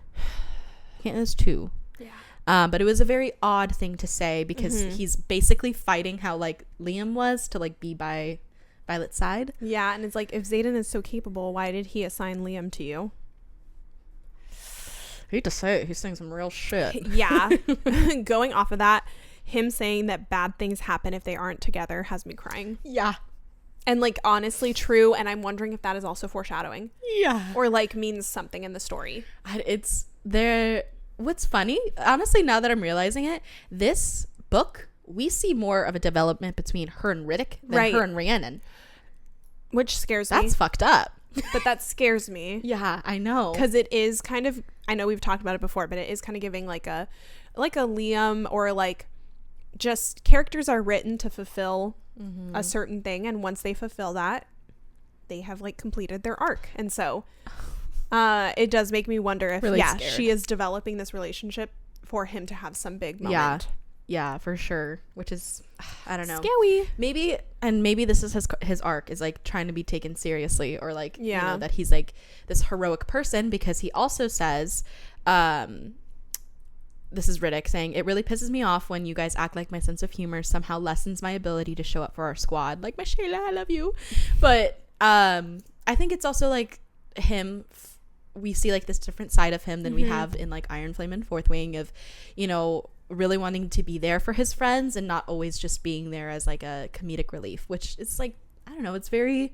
Can't lose two. Yeah. But it was a very odd thing to say because he's basically fighting how like Liam was to like be by Violet's side. Yeah, and it's like, if Xaden is so capable, why did he assign Liam to you? I hate to say it, he's saying some real shit. Yeah. Going off of that, him saying that bad things happen if they aren't together has me crying. Yeah. And like, honestly true, and I'm wondering if that is also foreshadowing. Yeah. Or like means something in the story. It's there. What's funny, honestly, now that I'm realizing it, this book, we see more of a development between her and Riddick than her and Rhiannon. Which scares me. That's fucked up. But that scares me. Yeah, I know. Because it is kind of, I know we've talked about it before, but it is kind of giving like a Liam, or like just characters are written to fulfill a certain thing, and once they fulfill that, they have like completed their arc. And so it does make me wonder if really she is developing this relationship for him to have some big moment. Yeah, for sure. Which is, I don't know, scary. Maybe this is his arc is like trying to be taken seriously, or like you know, that he's like this heroic person, because he also says this is Riddick saying, it really pisses me off when you guys act like my sense of humor somehow lessens my ability to show up for our squad. Like, my Shayla, I love you. But I think it's also like him, we see like this different side of him than we have in like Iron Flame and Fourth Wing, of, you know, really wanting to be there for his friends and not always just being there as like a comedic relief, which is like, I don't know, it's very,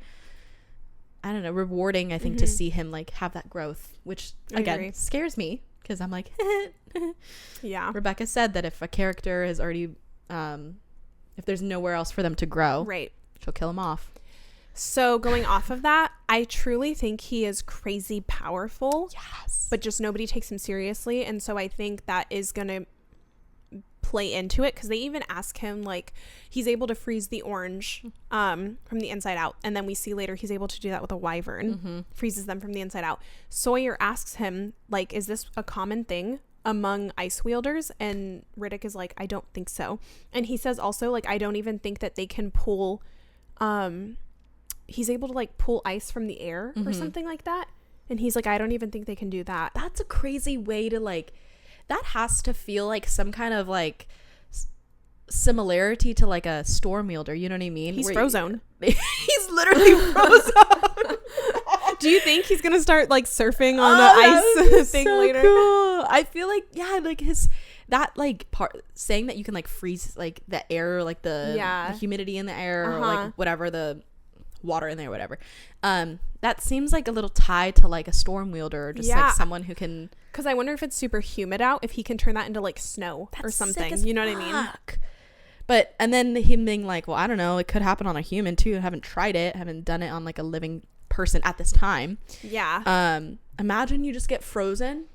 I don't know, rewarding, I think, to see him like have that growth, which again scares me, because I'm like, yeah. Rebecca said that if a character is already, if there's nowhere else for them to grow, right, she'll kill him off. So going off of that, I truly think he is crazy powerful. Yes. But just nobody takes him seriously. And so I think that is going to play into it, because they even ask him, like, he's able to freeze the orange from the inside out. And then we see later he's able to do that with a wyvern, freezes them from the inside out. Sawyer asks him, like, is this a common thing among ice wielders? And Riddick is like, I don't think so. And he says also, like, I don't even think that they can pull he's able to like pull ice from the air or something like that. And he's like, I don't even think they can do that. That's a crazy way to like, that has to feel like some kind of like similarity to like a storm wielder, you know what I mean? He's Frozone. He's literally Frozone. Do you think he's gonna start like surfing on the ice thing so later? Cool. I feel like, yeah, like that like part saying that you can like freeze like the air, like the humidity in the air, or like whatever, the water in there, whatever, that seems like a little tied to like a storm wielder, or just like someone who can, because I wonder if it's super humid out, if he can turn that into like snow or something, you know what I mean? But and then him being like, well, I don't know, it could happen on a human too. I haven't tried it, haven't done it on like a living person at this time. Imagine you just get frozen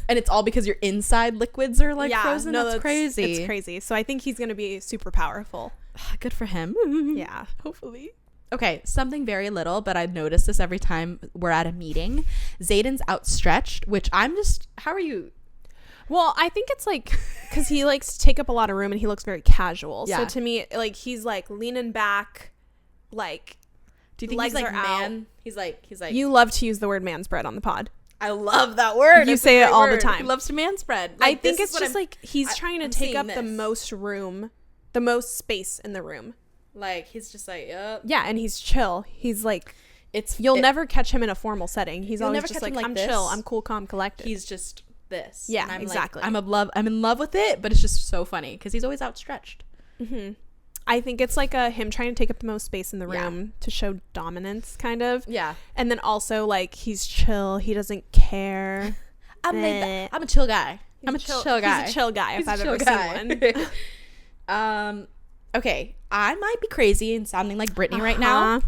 and it's all because your inside liquids are like frozen. No, that's crazy. It's crazy. So I think he's gonna be super powerful. Good for him. Yeah, hopefully. Okay, something very little, but I notice this every time we're at a meeting. Xaden's outstretched, which I'm just, how are you? Well, I think it's like, because he likes to take up a lot of room and he looks very casual. Yeah. So to me, like, he's like leaning back, like, do you think legs he's like man? Out. He's like. You love to use the word man spread on the pod. I love that word. You say it all the time. He loves to man spread. Like, I think it's just like he's trying to take up the most room, the most space in the room. Like, he's just like, yeah, and he's chill. He's like, You'll never catch him in a formal setting. He's always just like I'm this. chill, I'm cool, calm, collected. He's just this. Yeah, and I'm exactly. Like, I'm in love with it, but it's just so funny because he's always outstretched. I think it's like him trying to take up the most space in the room to show dominance, kind of. Yeah. And then also like he's chill. He doesn't care. I'm a chill guy. I'm a chill guy. He's a chill guy if I've ever seen one. Okay, I might be crazy and sounding like Brittany right now.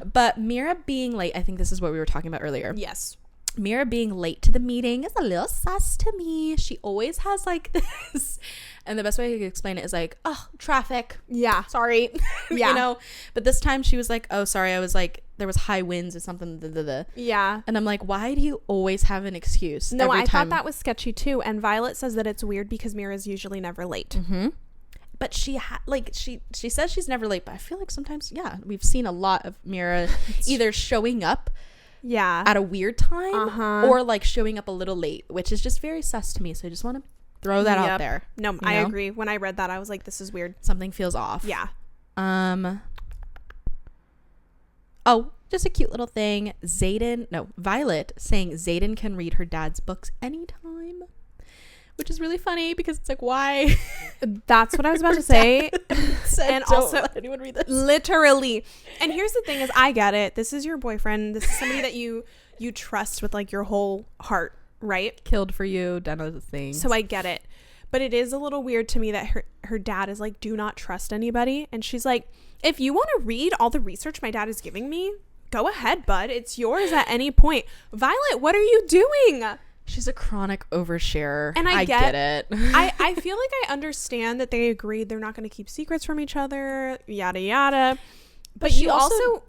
But Mira being late, I think this is what we were talking about earlier. Yes. Mira being late to the meeting is a little sus to me. She always has like this, and the best way I could explain it is like, oh, traffic. Yeah. Sorry. Yeah. You know? But this time she was like, oh, sorry. I was like, there was high winds or something. Yeah. And I'm like, why do you always have an excuse? No, I thought that was sketchy too. And Violet says that it's weird because Mira's usually never late. But she says she's never late, but I feel like sometimes, yeah, we've seen a lot of Mira either showing up at a weird time or like showing up a little late, which is just very sus to me. So I just want to throw that out there. No, I agree. When I read that, I was like, this is weird. Something feels off. Yeah. Oh, just a cute little thing. Violet saying Xaden can read her dad's books anytime, which is really funny because it's like, why? That's what I was about to say. And also, let anyone read this. Literally. And here's the thing is, I get it. This is your boyfriend. This is somebody that you trust with like your whole heart, right? Killed for you, done other things. So I get it. But it is a little weird to me that her dad is like, do not trust anybody. And she's like, if you want to read all the research my dad is giving me, go ahead, bud. It's yours at any point. Violet, what are you doing? She's a chronic oversharer. And I get it. I feel like I understand that they agreed they're not going to keep secrets from each other, yada, yada. But she you also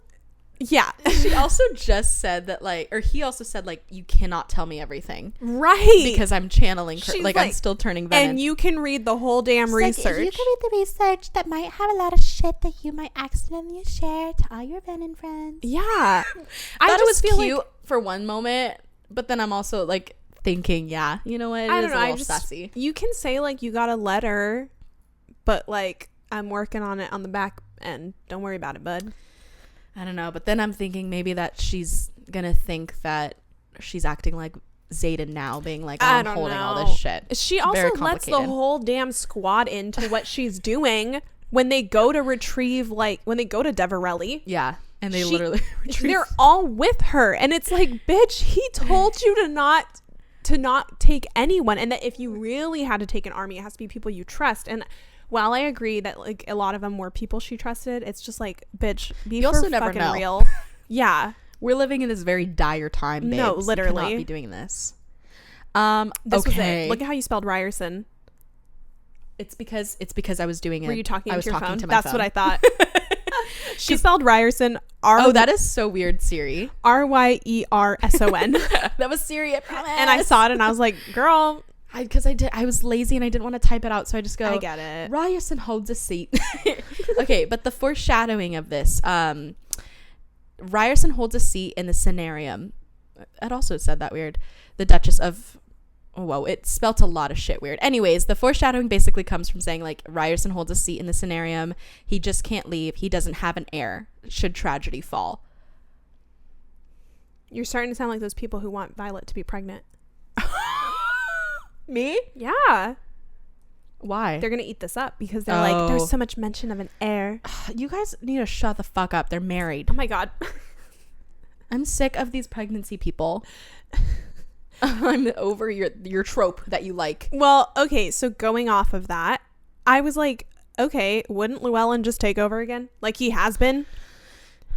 yeah. She also just said that like, or he also said like, you cannot tell me everything. Right. Because I'm channeling her. Like I'm still turning venom. And you can read the whole damn research. Like, you can read the research that might have a lot of shit that you might accidentally share to all your venom friends. Yeah. I thought it was cute for one moment, but then I'm also like thinking, yeah, you know what? It is a little sassy. You can say like you got a letter, but like I'm working on it on the back end. Don't worry about it, bud. I don't know, but then I'm thinking maybe that she's gonna think that she's acting like Xaden now, being like, I'm holding all this shit. She also lets the whole damn squad into what she's doing when they go to retrieve, like when they go to Deverelli. Yeah, and they literally they're all with her, and it's like, bitch, he told you to not take anyone, and that if you really had to take an army, it has to be people you trust. And while I agree that like a lot of them were people she trusted, it's just like, bitch, be also never fucking know. Real. Yeah, we're living in this very dire time, babes. No, literally, you cannot be doing this. This was it. Look at how you spelled Ryerson. It's because I was doing it. Were you talking? I was to your talking phone? to my That's phone. what I thought. She spelled Ryerson. That is so weird, Siri. Ryerson. That was Siri, I promise. And I saw it, and I was like, girl. Because I was lazy and I didn't want to type it out, so I just go, I get it. Ryerson holds a seat. Okay, but the foreshadowing of this, Ryerson holds a seat in the scenarium. It also said that weird. The Duchess of, it spelt a lot of shit weird. Anyways, the foreshadowing basically comes from saying like Ryerson holds a seat in the scenarium. He just can't leave. He doesn't have an heir should tragedy fall. You're starting to sound like those people who want Violet to be pregnant. Me? Yeah. Why? They're gonna eat this up because they're like, there's so much mention of an heir. You guys need to shut the fuck up. They're married. Oh my god. I'm sick of these pregnancy people. I'm over your trope that you like. Well, okay, so going off of that, I was like, okay, wouldn't Llewellyn just take over again? Like he has been?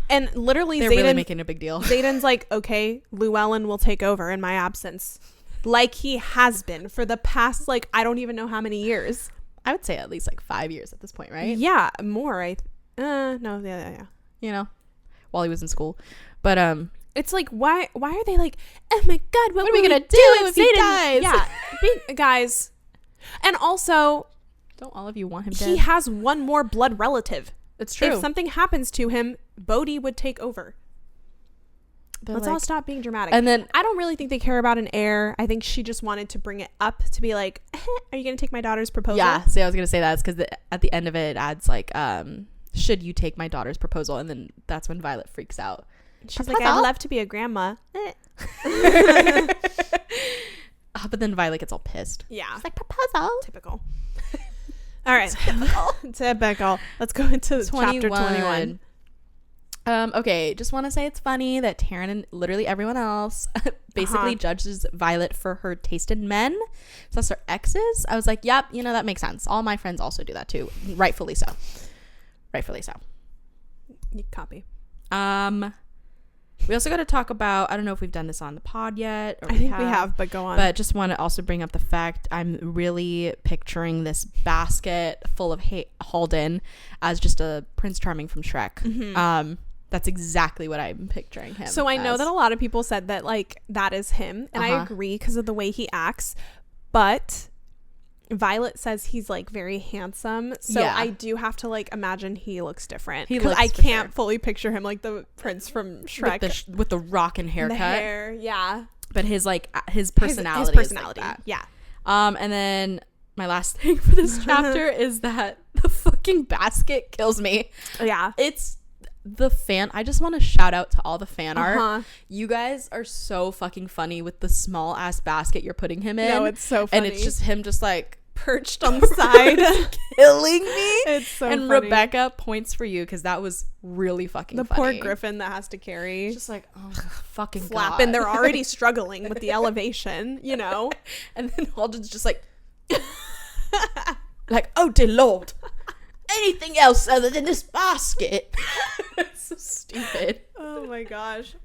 And literally they're really making a big deal. Xaden's like, okay, Llewellyn will take over in my absence. Like he has been for the past, like, I don't even know how many years. I would say at least like 5 years at this point, right? Yeah, more. No, yeah. You know, while he was in school. But it's like, why are they like, oh my god, what are we gonna do if he dies? Yeah, guys. And also, don't all of you want him dead? He has one more blood relative. It's true. If something happens to him, Bodhi would take over. But let's all stop being dramatic. And then I don't really think they care about an heir. I think she just wanted to bring it up to be like, are you going to take my daughter's proposal? Yeah. See, I was going to say that because at the end of it adds like, should you take my daughter's proposal? And then that's when Violet freaks out. She's like, I'd love to be a grandma. But then Violet gets all pissed. Yeah. It's like, proposal. Typical. All right. Typical. Let's go into chapter 21. Okay, just want to say it's funny that Taryn and literally everyone else basically judges Violet for her taste in men. So that's her exes. I was like, yep, that makes sense. All my friends also do that too. Rightfully so. You copy. We also got to talk about, I don't know if we've done this on the pod yet. Or I think we have, but go on. But just want to also bring up the fact I'm really picturing this basket full of Halden as just a Prince Charming from Shrek. Mm-hmm. That's exactly what I'm picturing him. So I know that a lot of people said that like that is him, and I agree because of the way he acts, but Violet says he's like very handsome, so I do have to like imagine he looks different because I can't fully picture him like the prince from Shrek with the rockin' haircut. The hair, yeah. But his personality, his personality, is like that. Yeah. And then my last thing for this chapter is that the fucking basket kills me. Yeah, it's the fan. I just want to shout out to all the fan art. You guys are so fucking funny with the small ass basket you're putting him in. No, it's so funny. And it's just him just like perched on the side killing me. It's so and funny. Rebecca, points for you because that was really fucking funny. Poor Griffin that has to carry, just like, oh fucking flapping. God. They're already struggling with the elevation, and then Halden's just like like, oh dear Lord, anything else other than this basket? It's so stupid. Oh my gosh.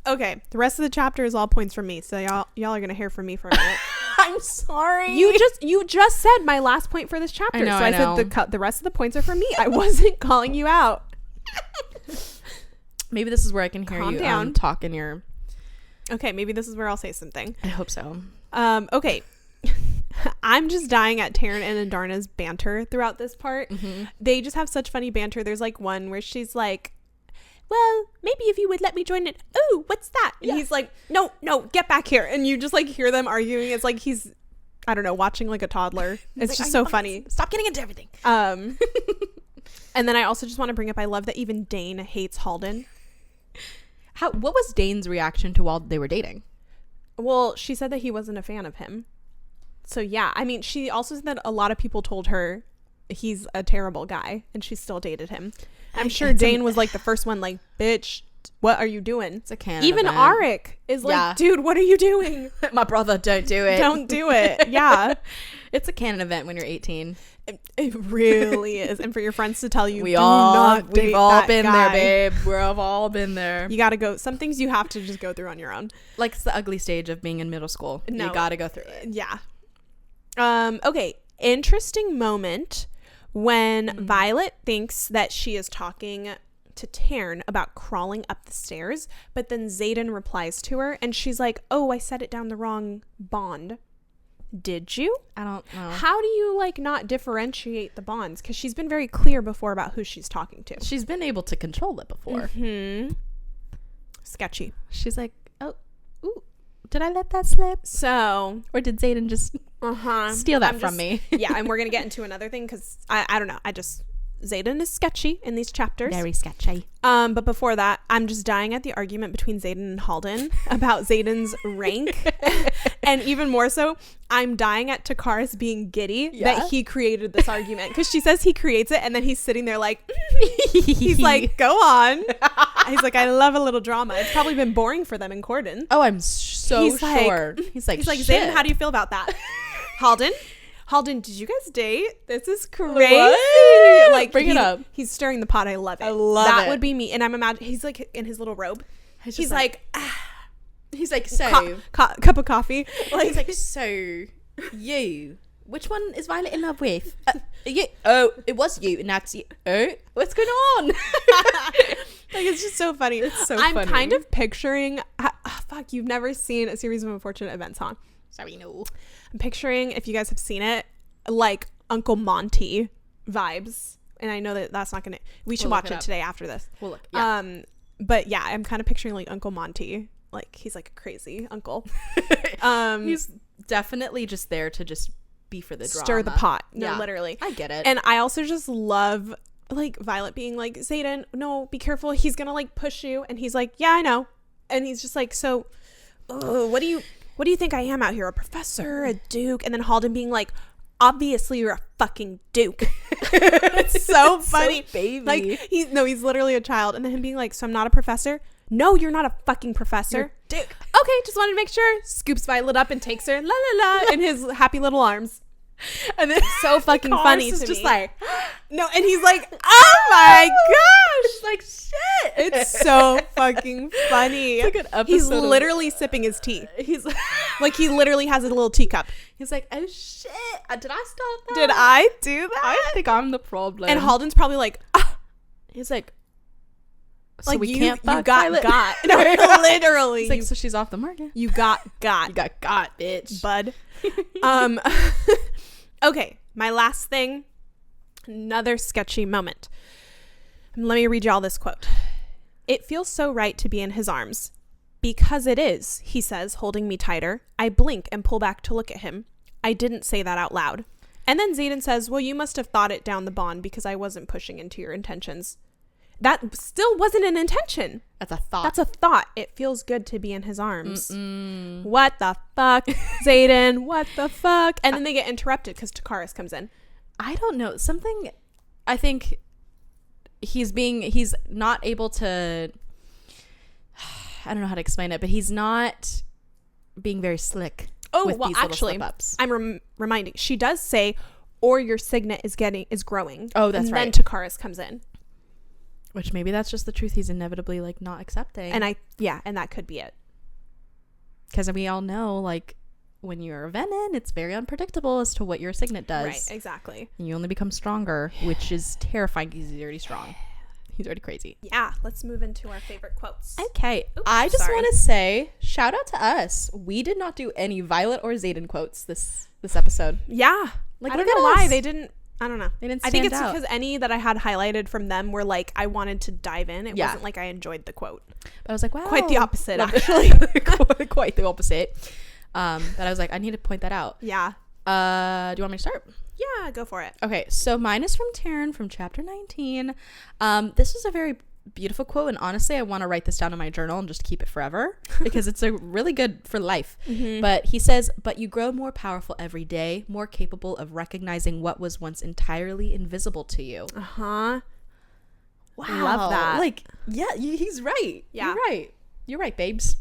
Okay, the rest of the chapter is all points from me, so y'all are gonna hear from me for a minute. I'm sorry. You just said my last point for this chapter, I know, so I said the rest of the points are for me. I wasn't calling you out. Maybe this is where I can hear Calm you down. talk in your. Okay, maybe this is where I'll say something. I hope so. Okay. I'm just dying at Taryn and Adarna's banter throughout this part. Mm-hmm. They just have such funny banter. There's like one where she's like, well, maybe if you would let me join it. Oh, what's that? And he's like, no, get back here. And you just like hear them arguing. It's like he's, I don't know, watching like a toddler. It's like, just so funny. Stop getting into everything. And then I also just want to bring up, I love that even Dane hates Halden. What was Dane's reaction to while they were dating? Well, she said that he wasn't a fan of him. So yeah, I mean, she also said that a lot of people told her he's a terrible guy, and she still dated him. I'm sure Dane was like the first one, like, bitch, what are you doing? It's a canon Even event. Arik is like, dude, what are you doing? My brother, don't do it. Don't do it. Yeah. It's a canon event when you're 18. It really is. And for your friends to tell you, we've all been guy. there, babe. We've all been there. You gotta go. Some things you have to just go through on your own. Like, it's the ugly stage of being in middle school. No, you gotta go through it. Yeah. Okay. Interesting moment when Violet thinks that she is talking to Taryn about crawling up the stairs, but then Xaden replies to her and she's like, oh, I set it down the wrong bond. Did you? I don't know. How do you like not differentiate the bonds? Because she's been very clear before about who she's talking to. She's been able to control it before. Mm-hmm. Sketchy. She's like, oh, ooh, did I let that slip? So, or did Xaden just steal that from me? Yeah, and we're gonna get into another thing because I don't know. Xaden is sketchy in these chapters. Very sketchy. But before that, I'm just dying at the argument between Xaden and Halden about Xaden's rank. And even more so, I'm dying at Takaris being giddy that he created this argument. Because she says he creates it and then he's sitting there like, he's like, go on. He's like, I love a little drama. It's probably been boring for them in Corden. Oh, I'm so sure. He's like, Xaden, how do you feel about that? Halden, did you guys date? This is crazy. What? Like, bring it up. He's stirring the pot. I love it. I love that it. would be me. And I'm imagining he's like in his little robe. He's like so cup of coffee. Like, he's like, so you. Which one is Violet in love with? You. Oh, it was you, and that's you. Oh, what's going on? Like, it's just so funny. It's so funny. I'm kind of picturing. Fuck, you've never seen A Series of Unfortunate Events, huh? Sorry, no. I'm picturing, if you guys have seen it, like Uncle Monty vibes. And I know that that's not gonna. We should watch it today after this. We'll look. Yeah. But yeah, I'm kind of picturing like Uncle Monty. Like, he's like a crazy uncle. He's definitely just there to just be for the drama. Stir the pot. No, literally. I get it. And I also just love like Violet being like, Xaden, no, be careful, he's gonna like push you, and he's like, yeah, I know, and he's just like, so what do you think I am out here, a professor, a duke? And then Halden being like, obviously you're a fucking duke. It's so funny. So baby. Like he's literally a child, and then him being like, so I'm not a professor? No, you're not a fucking professor. You're duke. Okay, just wanted to make sure. Scoops Violet up and takes her la la la in his happy little arms. And then so fucking funny to just me. like, no, and he's like, oh my gosh, like shit. it's so fucking funny. It's like an episode he's literally sipping his tea. He's like, he literally has a little teacup. He's like, oh shit, did I start that? Did I do that? I think I'm the problem. And Halden's probably like, ah. He's like, so like, we you can't fuck got Violet? got. No, literally. It's like, so she's off the market. You got You got, bitch. bud. Okay, my last thing, another sketchy moment. Let me read you all this quote. It feels so right to be in his arms. Because it is, he says, holding me tighter. I blink and pull back to look at him. I didn't say that out loud. And then Xaden says, well, you must have thought it down the bond because I wasn't pushing into your intentions. That still wasn't an intention. That's a thought. That's a thought. It feels good to be in his arms. What the fuck, Xaden? What the fuck? And then they get interrupted because Takaris comes in. I don't know. Something, I think he's not able to, I don't know how to explain it, but he's not being very slick. Oh, with well, these little actually, slip-ups. I'm reminding. She does say, or your signet is growing. Oh, that's and right. Then Takaris comes in. Which maybe that's just the truth he's inevitably like not accepting. And and that could be it. Because we all know, like, when you're a Venin, it's very unpredictable as to what your signet does. Right, exactly. And you only become stronger, which is terrifying because he's already strong. He's already crazy. Yeah, let's move into our favorite quotes. Okay, Oops, I just sorry. want to say, shout out to us. We did not do any Violet or Xaden quotes this episode. Yeah. Like, I don't look know at why us. they didn't. I don't know. They didn't I think stand it's out. because any that I had highlighted from them were like, I wanted to dive in. It wasn't like I enjoyed the quote. But I was like, wow. Quite the opposite, Love actually. Quite the opposite. But I was like, I need to point that out. Yeah. Do you want me to start? Yeah, go for it. Okay, so mine is from Taryn from chapter 19. This is a very beautiful quote, and honestly, I want to write this down in my journal and just keep it forever because it's a really good for life. But he says, but you grow more powerful every day, more capable of recognizing what was once entirely invisible to you. Uh-huh. Wow. Love that. Like, yeah, he's right. Yeah. You're right, babes.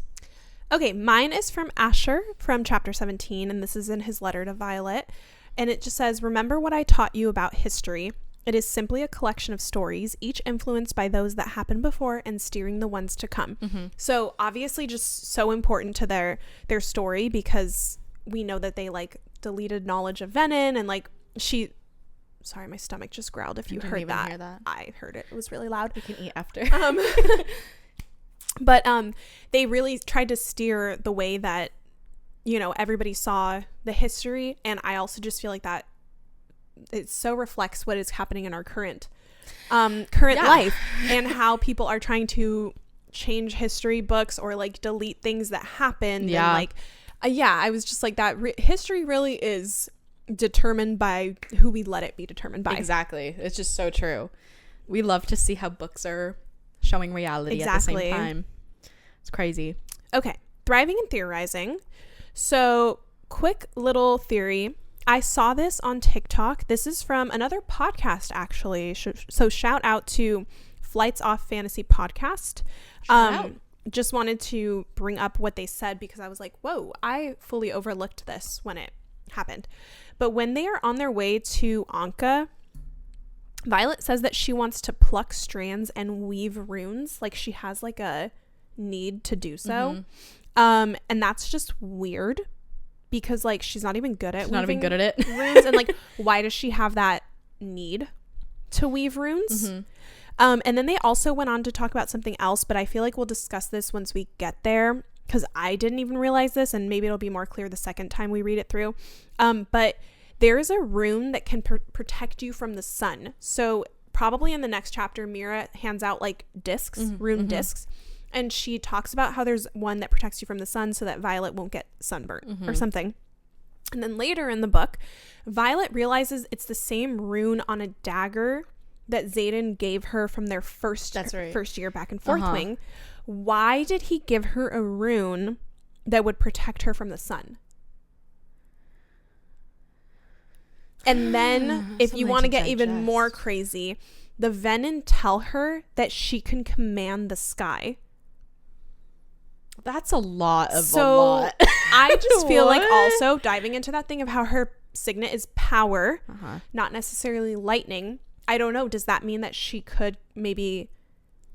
Okay, mine is from Asher from chapter 17, and this is in his letter to Violet. And it just says, remember what I taught you about history. It is simply a collection of stories, each influenced by those that happened before and steering the ones to come. So obviously just so important to their story because we know that they like deleted knowledge of Venin and like sorry, my stomach just growled if you heard that. Hear that. I heard it. It was really loud. We can eat after. But they really tried to steer the way that, you know, everybody saw the history. And I also just feel like that it so reflects what is happening in our current life and how people are trying to change history books or like delete things that happened. And like, I was just like that. History really is determined by who we let it be determined by. Exactly. It's just so true. We love to see how books are showing reality at the same time. It's crazy. Okay. Thriving and theorizing. So quick little theory. I saw this on TikTok. This is from another podcast, actually. So shout out to Flights Off Fantasy Podcast. Just wanted to bring up what they said because I was like, whoa, I fully overlooked this when it happened. But when they are on their way to Anka, Violet says that she wants to pluck strands and weave runes. Like she has like a need to do so. And that's just weird. Because like she's not even good at it. runes, and like why does she have that need to weave runes? And then they also went on to talk about something else, but I feel like we'll discuss this once we get there because I didn't even realize this, and maybe it'll be more clear the second time we read it through. But there is a rune that can protect you from the sun. So probably in the next chapter, Mira hands out like discs, rune discs. And she talks about how there's one that protects you from the sun so that Violet won't get sunburnt or something. And then later in the book, Violet realizes it's the same rune on a dagger that Xaden gave her from their first year back and forth wing, why did he give her a rune that would protect her from the sun? And then if you want to get even more crazy, the Venin tell her that she can command the sky. That's a lot of a lot. I just feel like also diving into that thing of how her signet is power, not necessarily lightning. I don't know. Does that mean that she could maybe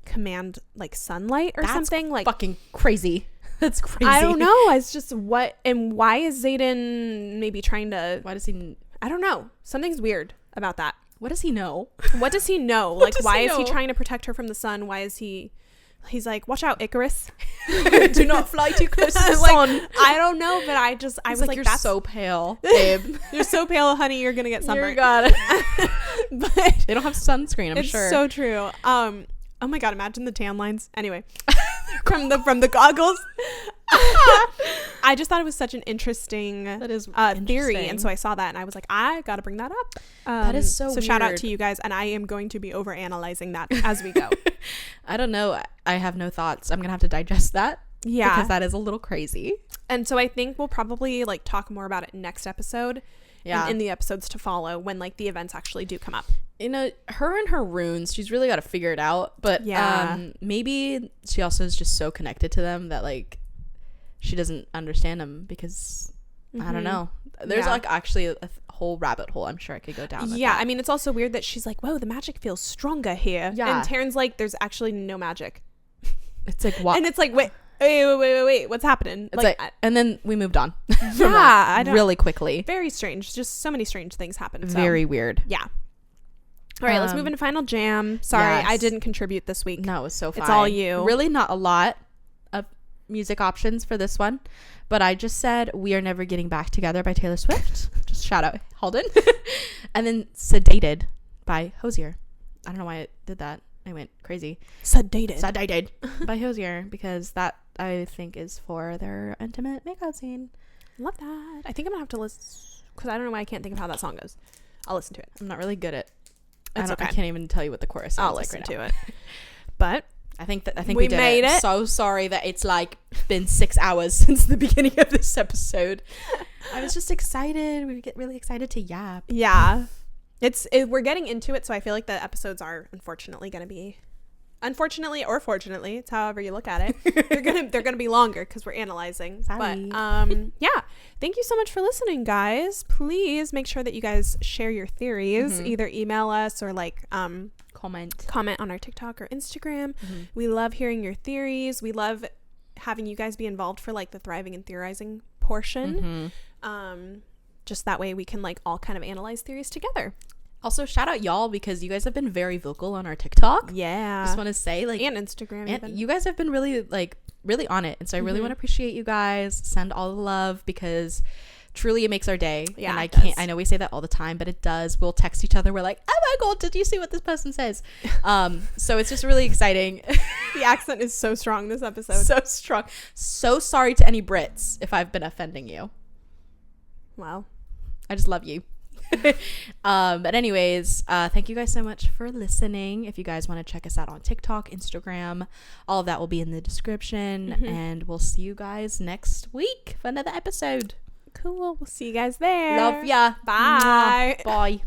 command like sunlight or something? Like fucking crazy. That's crazy. I don't know. It's just what and why is Xaden maybe trying to? Why does he? I don't know. Something's weird about that. What does he know? What does he know? Like, why is he trying to protect her from the sun? Why is he? He's like, watch out, Icarus. Do not fly too close to the sun. I don't know, but I was like, you're so pale, babe. You're so pale, honey. You're gonna get sunburned. You got it. But they don't have sunscreen. I'm sure. It's so true. Oh my god, imagine the tan lines. Anyway, from the goggles. I just thought it was such an interesting theory, and so I saw that and I was like, I gotta bring that up. That is so weird. Shout out to you guys, and I am going to be over analyzing that as we go. I don't know. I have no thoughts. I'm gonna have to digest that. Yeah, because that is a little crazy. And so I think we'll probably like talk more about it next episode. Yeah, and in the episodes to follow when like the events actually do come up. You know, her and her runes, she's really got to figure it out. But maybe she also is just so connected to them that like she doesn't understand them because I don't know. There's like actually a whole rabbit hole I'm sure I could go down. Yeah, I mean it's also weird that she's like, whoa, the magic feels stronger here. Yeah, and Taryn's like, there's actually no magic. It's like what? And it's like, wait, what's happening? It's like and then we moved on. I don't, really quickly. Very strange. Just so many strange things happened. So. Very weird. Yeah. All right, let's move into Final Jam. Sorry, I didn't contribute this week. No, it was so fine. It's all you. Really not a lot of music options for this one, but I just said We Are Never Getting Back Together by Taylor Swift. Just shout out Halden. And then Sedated by Hosier. I don't know why I did that. I went crazy. Sedated by Hosier because that I think is for their intimate makeout scene. Love that. I think I'm gonna have to listen because I don't know why I can't think of how that song goes. I'll listen to it. I'm not really good at It's okay. I can't even tell you what the chorus sounds like listen to it. But I think we made it. So sorry that it's like been 6 hours since the beginning of this episode. I was just excited. We get really excited to yap. Yeah. We're getting into it, so I feel like the episodes are unfortunately going to be or fortunately, it's however you look at it. They're gonna be longer because we're analyzing. Sorry. But yeah, thank you so much for listening, guys. Please make sure that you guys share your theories. Either email us or like comment on our TikTok or Instagram. We love hearing your theories. We love having you guys be involved for like the thriving and theorizing portion. Just that way we can like all kind of analyze theories together. Also, shout out y'all because you guys have been very vocal on our TikTok. Yeah. Just want to say like and Instagram and you guys have been really on it. And so I really want to appreciate you guys. Send all the love because truly it makes our day. Yeah. And I know we say that all the time, but it does. We'll text each other. We're like, oh my God, did you see what this person says? So it's just really exciting. The accent is so strong this episode. So strong. So sorry to any Brits if I've been offending you. Wow. I just love you. But anyways, thank you guys so much for listening. If you guys want to check us out on TikTok, Instagram, all of that will be in the description. And we'll see you guys next week for another episode. Cool. We'll see you guys there. Love ya. Bye. Bye.